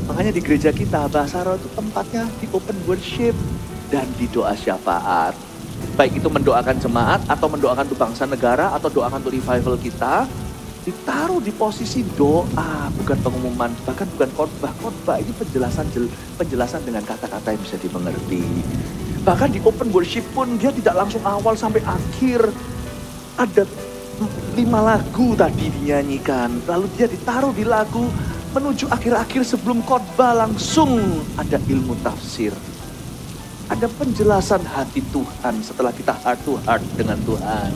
Makanya di gereja kita, bahasa roh itu tempatnya di open worship dan di doa syafaat. Baik itu mendoakan jemaat, atau mendoakan untuk bangsa negara, atau doakan untuk revival kita, ditaruh di posisi doa, bukan pengumuman, bahkan bukan khotbah. Khotbah ini penjelasan dengan kata-kata yang bisa dimengerti. Bahkan di open worship pun dia tidak langsung awal sampai akhir. Ada 5 lagu tadi dinyanyikan, lalu dia ditaruh di lagu menuju akhir-akhir sebelum khotbah langsung ada ilmu tafsir. Ada penjelasan hati Tuhan setelah kita heart to heart dengan Tuhan.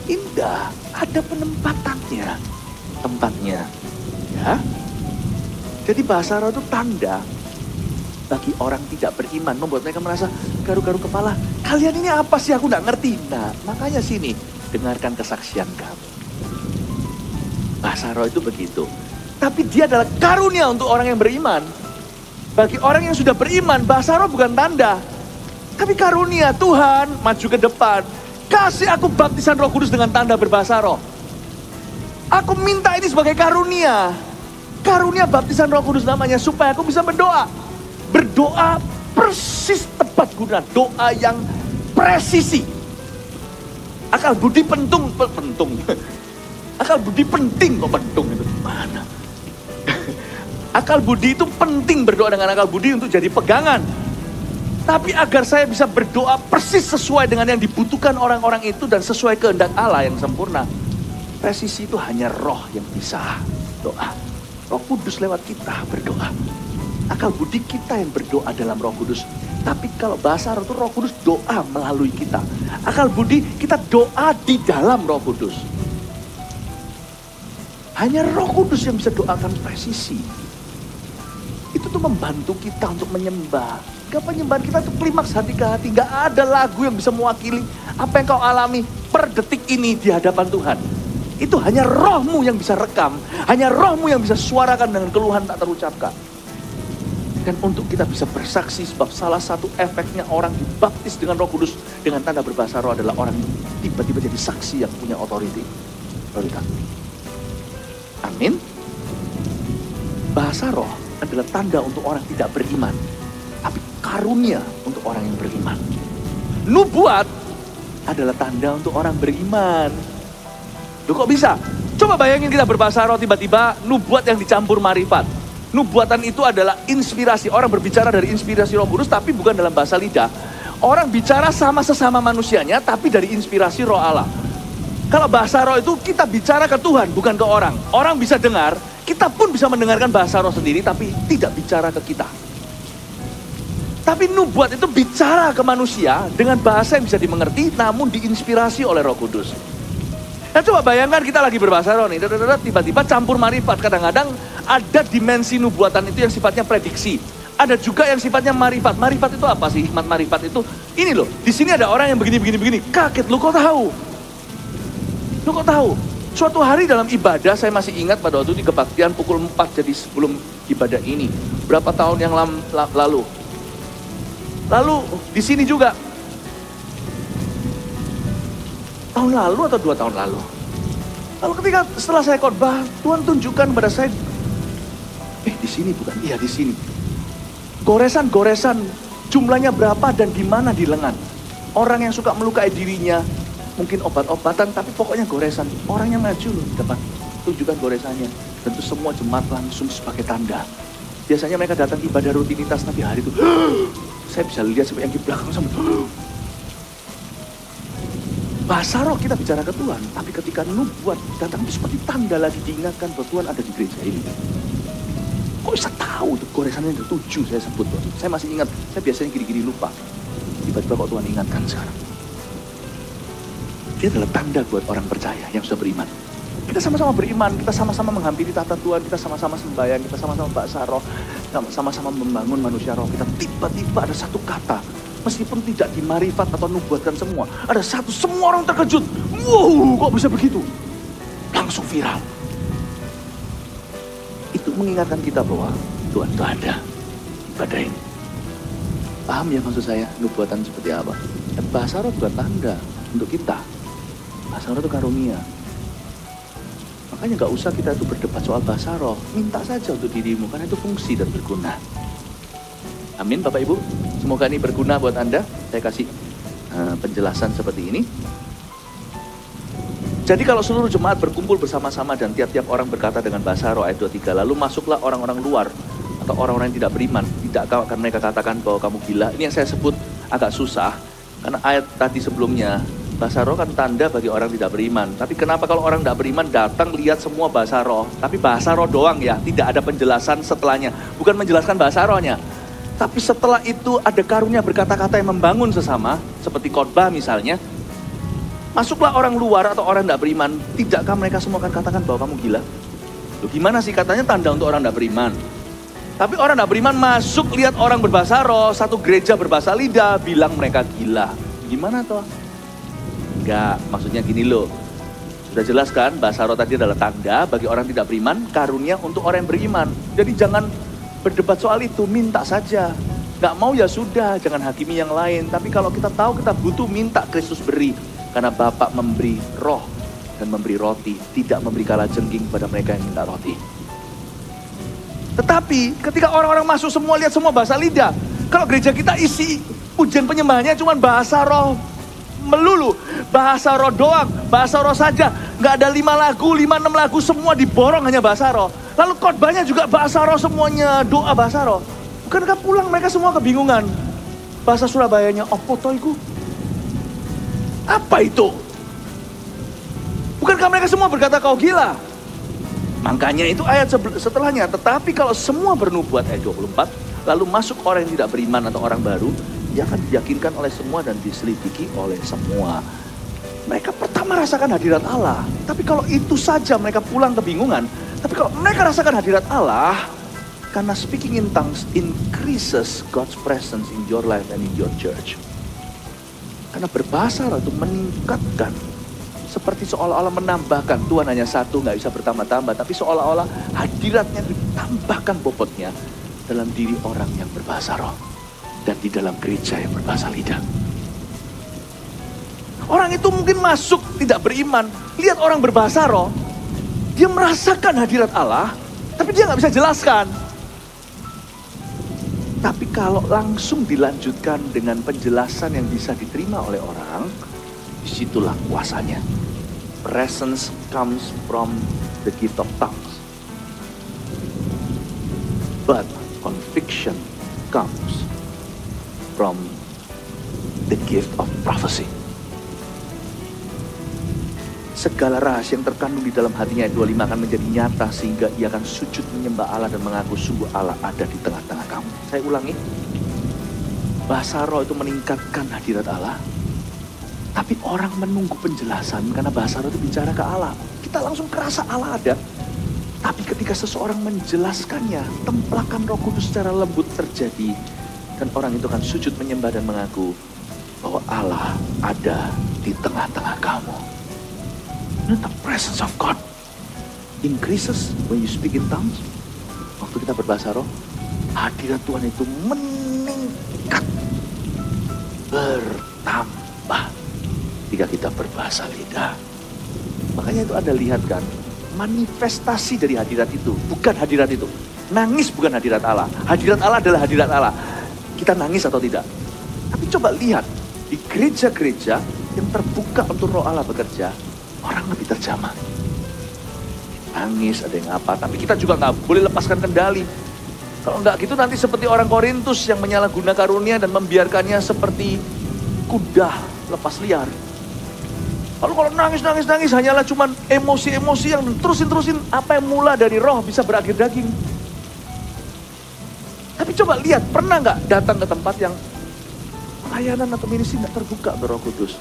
Indah, ada tempatnya. Ya. Jadi bahasa roh itu tanda bagi orang tidak beriman, membuat mereka merasa garu-garu kepala. Kalian ini apa sih, aku gak ngerti. Nah, makanya sini, dengarkan kesaksian kamu. Bahasa roh itu begitu. Tapi dia adalah karunia untuk orang yang beriman. Bagi orang yang sudah beriman, bahasa roh bukan tanda. Tapi karunia. Tuhan maju ke depan. Kasih aku baptisan Roh Kudus dengan tanda berbahasa roh. Aku minta ini sebagai karunia. Karunia baptisan Roh Kudus namanya, supaya aku bisa berdoa. Berdoa persis tepat guna, doa yang presisi. Akal budi penting kok pentung itu mana? Akal budi itu penting, berdoa dengan akal budi untuk jadi pegangan. Tapi agar saya bisa berdoa persis sesuai dengan yang dibutuhkan orang-orang itu dan sesuai kehendak Allah yang sempurna. Presisi itu hanya roh yang bisa doa. Roh Kudus lewat kita berdoa. Akal budi kita yang berdoa dalam Roh Kudus. Tapi kalau bahasa roh itu Roh Kudus doa melalui kita. Akal budi kita doa di dalam Roh Kudus. Hanya Roh Kudus yang bisa doakan presisi. Itu tuh membantu kita untuk menyembah. Penyembahan kita itu klimaks hati ke hati. Gak ada lagu yang bisa mewakili apa yang kau alami per detik ini di hadapan Tuhan. Itu hanya rohmu yang bisa rekam. Hanya rohmu yang bisa suarakan dengan keluhan tak terucapkan. Dan untuk kita bisa bersaksi, sebab salah satu efeknya orang dibaptis dengan Roh Kudus dengan tanda berbahasa roh adalah orang tiba-tiba jadi saksi yang punya otoritas. Amin. Bahasa roh adalah tanda untuk orang tidak beriman, tapi karunia untuk orang yang beriman. Nubuat adalah tanda untuk orang beriman. Loh kok bisa? Coba bayangin kita berbahasa roh tiba-tiba nubuat yang dicampur marifat. Nubuatan itu adalah inspirasi. Orang berbicara dari inspirasi Roh Kudus tapi bukan dalam bahasa lidah. Orang bicara sama sesama manusianya tapi dari inspirasi Roh Allah. Kalau bahasa roh itu kita bicara ke Tuhan bukan ke orang. Orang bisa dengar, kita pun bisa mendengarkan bahasa roh sendiri tapi tidak bicara ke kita. Tapi nubuat itu bicara ke manusia dengan bahasa yang bisa dimengerti, namun diinspirasi oleh Roh Kudus. Nah coba bayangkan kita lagi berbahasa roh nih, tiba-tiba campur marifat. Kadang-kadang ada dimensi nubuatan itu yang sifatnya prediksi. Ada juga yang sifatnya marifat. Marifat itu apa sih? Hikmat marifat itu, ini loh, di sini ada orang yang begini. Kaget, lu kok tahu? Lu kok tahu? Suatu hari dalam ibadah, saya masih ingat pada waktu di kebaktian pukul 4, jadi sebelum ibadah ini. Berapa tahun yang lalu. Lalu di sini juga. Tahun lalu atau 2 tahun lalu. Lalu ketika setelah saya khotbah, Tuhan tunjukkan pada saya, di sini bukan? Iya di sini. Goresan-goresan, jumlahnya berapa dan di mana di lengan. Orang yang suka melukai dirinya, mungkin obat-obatan, tapi pokoknya goresan. Orangnya maju loh di depan, tunjukkan goresannya. Tentu semua jemaat langsung sebagai tanda. Biasanya mereka datang ibadah rutinitas, tapi hari itu, saya bisa lihat sampai yang di belakang sampai, bahasa roh kita bicara ke Tuhan, tapi ketika nubuat datang itu seperti tanda lagi diingatkan bahwa Tuhan ada di gereja ini. Kok bisa tahu tuh goresannya itu 7 saya sebut. Saya masih ingat, saya biasanya gini-gini lupa. Tiba-tiba kok Tuhan ingatkan sekarang. Dia adalah tanda buat orang percaya yang sudah beriman. Kita sama-sama beriman, kita sama-sama menghampiri tata Tuhan, kita sama-sama sembahyang, kita sama-sama bahasa roh, sama-sama membangun manusia roh. Kita tiba-tiba ada satu kata, meskipun tidak dimarifat atau nubuatkan semua, ada satu, semua orang terkejut. Wow, kok bisa begitu? Langsung viral. Itu mengingatkan kita bahwa Tuhan itu ada pada ini. Paham ya maksud saya, nubuatan seperti apa? Bahasa roh bukan tanda untuk kita. Bahasa roh itu karunia. Makanya gak usah kita itu berdebat soal bahasa roh. Minta saja untuk dirimu, karena itu fungsi dan berguna. Amin Bapak Ibu. Semoga ini berguna buat Anda. Saya kasih penjelasan seperti ini. Jadi kalau seluruh jemaat berkumpul bersama-sama dan tiap-tiap orang berkata dengan bahasa roh, ayat 23, lalu masuklah orang-orang luar atau orang-orang yang tidak beriman. Tidak akan mereka katakan bahwa kamu gila. Ini yang saya sebut agak susah. Karena ayat tadi sebelumnya, bahasa roh kan tanda bagi orang tidak beriman. Tapi kenapa kalau orang tidak beriman datang lihat semua bahasa roh. Tapi bahasa roh doang ya, tidak ada penjelasan setelahnya. Bukan menjelaskan bahasa rohnya. Tapi setelah itu ada karunia berkata-kata yang membangun sesama. Seperti khotbah misalnya. Masuklah orang luar atau orang tidak beriman. Tidakkah mereka semua akan katakan bahwa kamu gila? Loh, gimana sih katanya tanda untuk orang tidak beriman? Tapi orang tidak beriman masuk lihat orang berbahasa roh. Satu gereja berbahasa lidah bilang mereka gila. Gimana toh? Enggak, maksudnya gini loh. Sudah jelas kan, bahasa roh tadi adalah tanda bagi orang tidak beriman, karunia untuk orang yang beriman. Jadi jangan berdebat soal itu, minta saja. Nggak mau ya sudah, jangan hakimi yang lain. Tapi kalau kita tahu kita butuh, minta Kristus beri. Karena Bapa memberi roh dan memberi roti, tidak memberi kalajengking pada mereka yang minta roti. Tetapi ketika orang-orang masuk semua, lihat semua bahasa lidah. Kalau gereja kita isi ujian penyembahannya cuma bahasa roh melulu, bahasa roh doang, bahasa roh saja. Nggak ada 5 lagu, 5-6 lagu, semua diborong hanya bahasa roh. Lalu khotbahnya juga bahasa roh semuanya, doa bahasa roh. Bukankah pulang mereka semua kebingungan? Bahasa Surabayanya, opo toiku? Apa itu? Bukankah mereka semua berkata kau gila? Makanya itu ayat setelahnya. Tetapi kalau semua bernubuat, ayat 24, lalu masuk orang yang tidak beriman atau orang baru, dia akan diyakinkan oleh semua dan diselidiki oleh semua. Mereka pertama rasakan hadirat Allah. Tapi kalau itu saja mereka pulang kebingungan. Tapi kalau mereka rasakan hadirat Allah, karena speaking in tongues increases God's presence in your life and in your church. Karena berbahasa roh itu meningkatkan. Seperti seolah-olah menambahkan. Tuhan hanya satu, gak bisa bertambah-tambah. Tapi seolah-olah hadiratnya ditambahkan bobotnya dalam diri orang yang berbahasa roh. Dan di dalam gereja yang berbahasa lidah. Orang itu mungkin masuk tidak beriman. Lihat orang berbahasa roh. Dia merasakan hadirat Allah. Tapi dia gak bisa jelaskan. Tapi kalau langsung dilanjutkan dengan penjelasan yang bisa diterima oleh orang, disitulah kuasanya. Presence comes from the gift of tongues. But conviction comes from the gift of prophecy. Segala rahasia yang terkandung di dalam hatinya, ayat 25, akan menjadi nyata sehingga ia akan sujud menyembah Allah dan mengaku sungguh Allah ada di tengah-tengah kamu. Saya ulangi. bahasa roh itu meningkatkan hadirat Allah. Tapi orang menunggu penjelasan karena bahasa roh itu bicara ke Allah. Kita langsung kerasa Allah ada. Tapi ketika seseorang menjelaskannya, templakan Roh Kudus secara lembut terjadi. Dan orang itu akan sujud menyembah dan mengaku bahwa Allah ada di tengah-tengah kamu. The presence of God increases when you speak in tongues. Waktu kita berbahasa roh, hadirat Tuhan itu meningkat, bertambah ketika kita berbahasa lidah. Makanya itu Anda lihat kan, manifestasi dari hadirat itu, bukan hadirat itu. Nangis bukan hadirat Allah. Hadirat Allah adalah hadirat Allah. Kita nangis atau tidak? Tapi coba lihat, di gereja-gereja yang terbuka untuk roh Allah bekerja, orang lebih terjamah. Nangis, ada yang apa, tapi kita juga nggak boleh lepaskan kendali. Kalau nggak gitu nanti seperti orang Korintus yang menyalahguna karunia dan membiarkannya seperti kuda lepas liar. Lalu kalau nangis hanyalah cuman emosi-emosi yang terusin, apa yang mula dari roh bisa berakhir daging. Tapi coba lihat, pernah nggak datang ke tempat yang pelayanan atau ministry nggak terbuka untuk Roh Kudus?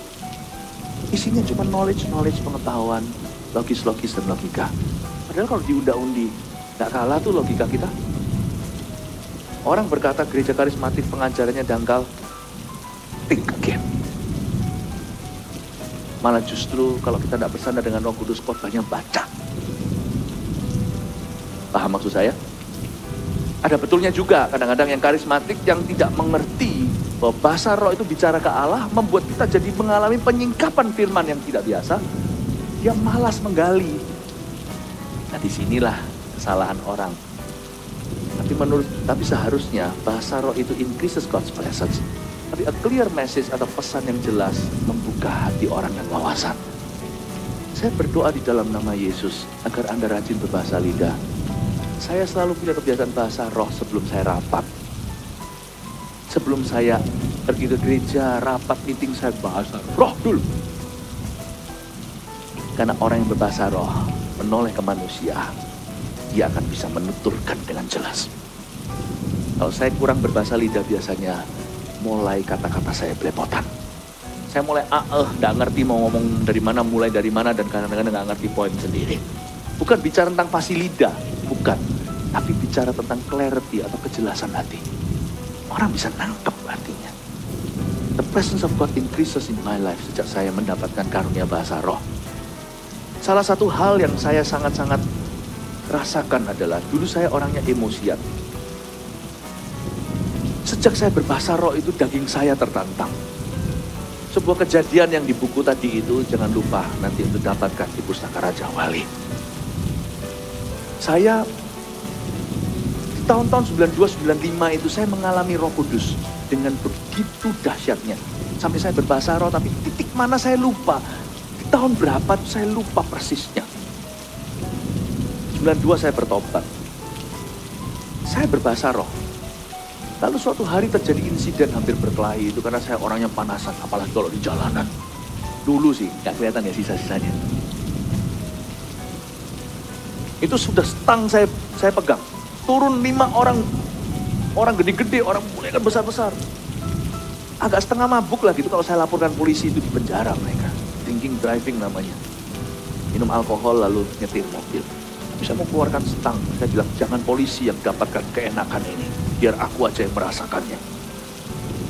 Isinya cuma knowledge, pengetahuan, logis dan logika. Padahal kalau diunda-undi, nggak kalah tuh logika kita. Orang berkata gereja karismatik pengajarannya dangkal, think again. Malah justru kalau kita tidak bersandar dengan Roh Kudus, khotbahnya baca. Paham maksud saya? Ada betulnya juga kadang-kadang yang karismatik yang tidak mengerti bahwa bahasa roh itu bicara ke Allah, membuat kita jadi mengalami penyingkapan firman yang tidak biasa. Dia malas menggali. Nah disinilah kesalahan orang. Tapi seharusnya bahasa roh itu increases God's presence. Tapi a clear message atau pesan yang jelas membuka hati orang yang wawasan. Saya berdoa di dalam nama Yesus agar Anda rajin berbahasa lidah. Saya selalu punya kebiasaan bahasa roh sebelum saya rapat. Sebelum saya pergi ke gereja, rapat, meeting, saya bahasa roh dulu. Karena orang yang berbahasa roh menoleh ke manusia, dia akan bisa menuturkan dengan jelas. Kalau saya kurang berbahasa lidah biasanya, mulai kata-kata saya belepotan. Saya mulai nggak ngerti mau ngomong dari mana, mulai dari mana, dan kadang-kadang nggak ngerti poin sendiri. Bukan bicara tentang fasih lidah, bukan. Tapi bicara tentang clarity atau kejelasan hati. Orang bisa nangkep artinya. The presence of God increases in my life sejak saya mendapatkan karunia bahasa roh. Salah satu hal yang saya sangat-sangat rasakan adalah dulu saya orangnya emosian. Sejak saya berbahasa roh itu daging saya tertantang. Sebuah kejadian yang di buku tadi itu jangan lupa nanti untuk dapatkan di Pustaka Raja Wali. Saya di tahun-tahun 92-95 itu saya mengalami Roh Kudus dengan begitu dahsyatnya. Sampai saya berbahasa roh tapi titik mana saya lupa. Di tahun berapa saya lupa persisnya. 92 saya bertobat. Saya berbahasa roh. Lalu suatu hari terjadi insiden hampir berkelahi itu karena saya orangnya panasan, apalagi kalau di jalanan. Dulu sih, gak kelihatan ya sisa-sisanya. Itu sudah stang saya pegang. Turun 5 orang gede-gede, orang mulai kan besar-besar. Agak setengah mabuk lah gitu kalau saya laporkan polisi itu di penjara mereka. Drinking driving namanya. Minum alkohol lalu nyetir mobil. Saya mau keluarkan stang, saya bilang jangan polisi yang dapatkan keenakan ini. Biar aku aja yang merasakannya.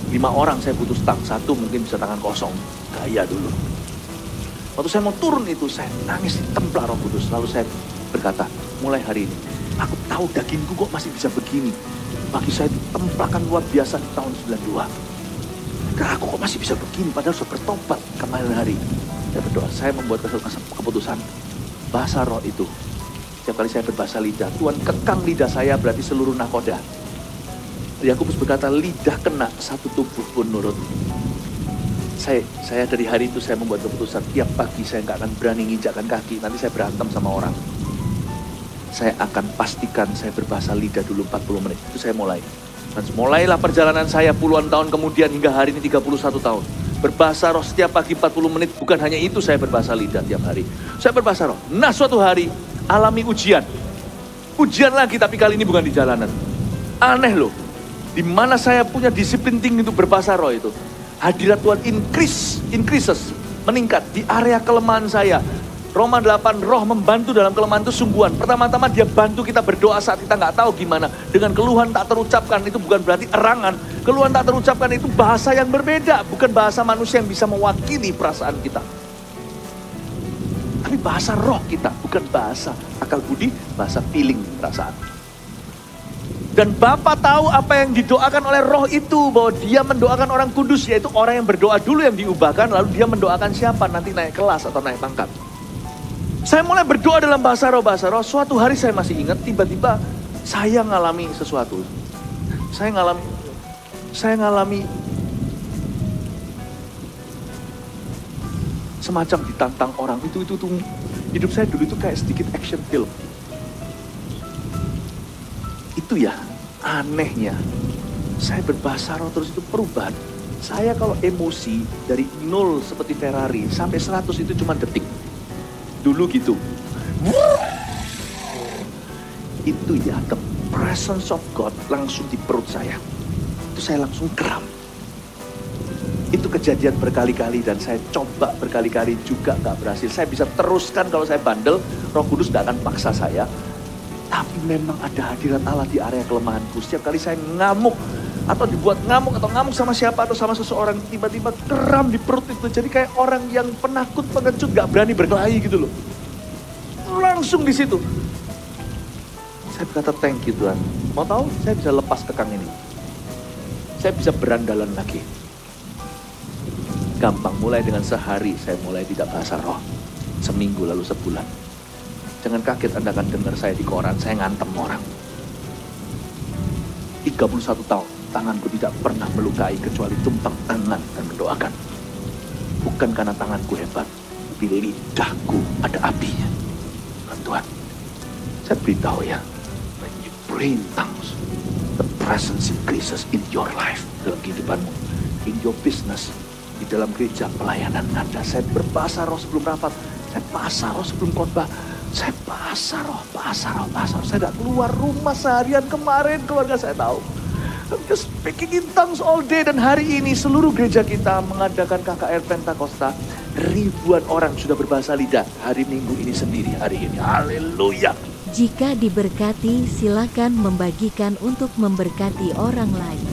5 orang saya butuh stang, 1 mungkin bisa tangan kosong. Gaya dulu. Waktu saya mau turun itu, saya nangis di templar Roh Kudus. Lalu saya berkata, mulai hari ini, aku tahu dagingku kok masih bisa begini. Bagi saya itu templakan luar biasa di tahun 92. Karena aku kok masih bisa begini, padahal sudah bertobat kemarin hari. Saya berdoa, saya membuat keputusan. Bahasa roh itu, setiap kali saya berbahasa lidah, Tuhan kekang lidah saya berarti seluruh nakoda. Yakobus berkata, lidah kena, satu tubuh pun nurut. Saya dari hari itu saya membuat keputusan, tiap pagi saya nggak akan berani nginjakkan kaki, nanti saya berantem sama orang. Saya akan pastikan saya berbahasa lidah dulu 40 menit, itu saya mulai. Dan mulailah perjalanan saya puluhan tahun kemudian hingga hari ini 31 tahun. Berbahasa roh setiap pagi 40 menit, bukan hanya itu saya berbahasa lidah tiap hari. Saya berbahasa roh. Nah suatu hari, alami ujian. Ujian lagi tapi kali ini bukan di jalanan. Aneh loh. Di mana saya punya disiplin tinggi untuk berbahasa roh itu. Hadirat Tuhan increases, meningkat di area kelemahan saya. Roma 8, roh membantu dalam kelemahan itu sungguhan. Pertama-tama dia bantu kita berdoa saat kita nggak tahu gimana. Dengan keluhan tak terucapkan, itu bukan berarti erangan. Keluhan tak terucapkan itu bahasa yang berbeda. Bukan bahasa manusia yang bisa mewakili perasaan kita. Tapi bahasa roh kita, bukan bahasa akal budi, bahasa feeling, perasaan. Dan Bapa tahu apa yang didoakan oleh roh itu, bahwa dia mendoakan orang kudus, yaitu orang yang berdoa dulu yang diubahkan, lalu dia mendoakan siapa, nanti naik kelas atau naik pangkat. Saya mulai berdoa dalam bahasa roh. Suatu hari saya masih ingat, tiba-tiba saya ngalami sesuatu. Saya ngalami semacam ditantang orang. Itu hidup saya dulu itu kayak sedikit action film. Itu ya, anehnya. Saya berbahasa roh terus itu perubahan. Saya kalau emosi dari 0 seperti Ferrari sampai 100 itu cuma detik. Dulu gitu. Itu ya, the presence of God langsung di perut saya. Itu saya langsung kram. Itu kejadian berkali-kali dan saya coba berkali-kali juga gak berhasil. Saya bisa teruskan kalau saya bandel, Roh Kudus gak akan paksa saya. Tapi memang ada hadirat Allah di area kelemahanku. Setiap kali saya ngamuk, atau dibuat ngamuk, atau ngamuk sama siapa, atau sama seseorang, tiba-tiba kram di perut itu. Jadi kayak orang yang penakut, pengecut, gak berani berkelahi gitu loh. Langsung di situ. Saya berkata, thank you Tuhan. Mau tahu, saya bisa lepas kekang ini. Saya bisa berandalan lagi. Gampang, mulai dengan sehari saya mulai tidak bahasa roh. Seminggu lalu sebulan. Jangan kaget Anda akan dengar saya di koran, saya ngantem orang. 31 tahun, tanganku tidak pernah melukai kecuali tumpang tangan dan mendoakan. Bukan karena tanganku hebat, tapi lidahku ada apinya. Tuhan, saya beritahu ya, when you pray in tongues, the presence increases in your life, dalam kehidupanmu, in your business, di dalam gereja pelayanan Anda. Saya berbahasa roh sebelum rapat, saya bahasa roh sebelum khotbah, saya bahasa roh. Saya gak keluar rumah seharian kemarin, keluarga saya tahu. I'm just speaking in tongues all day. Dan hari ini seluruh gereja kita mengadakan KKR Pentakosta. Ribuan orang sudah berbahasa lidah hari Minggu ini sendiri, hari ini. Haleluya. Jika diberkati, silakan membagikan untuk memberkati orang lain.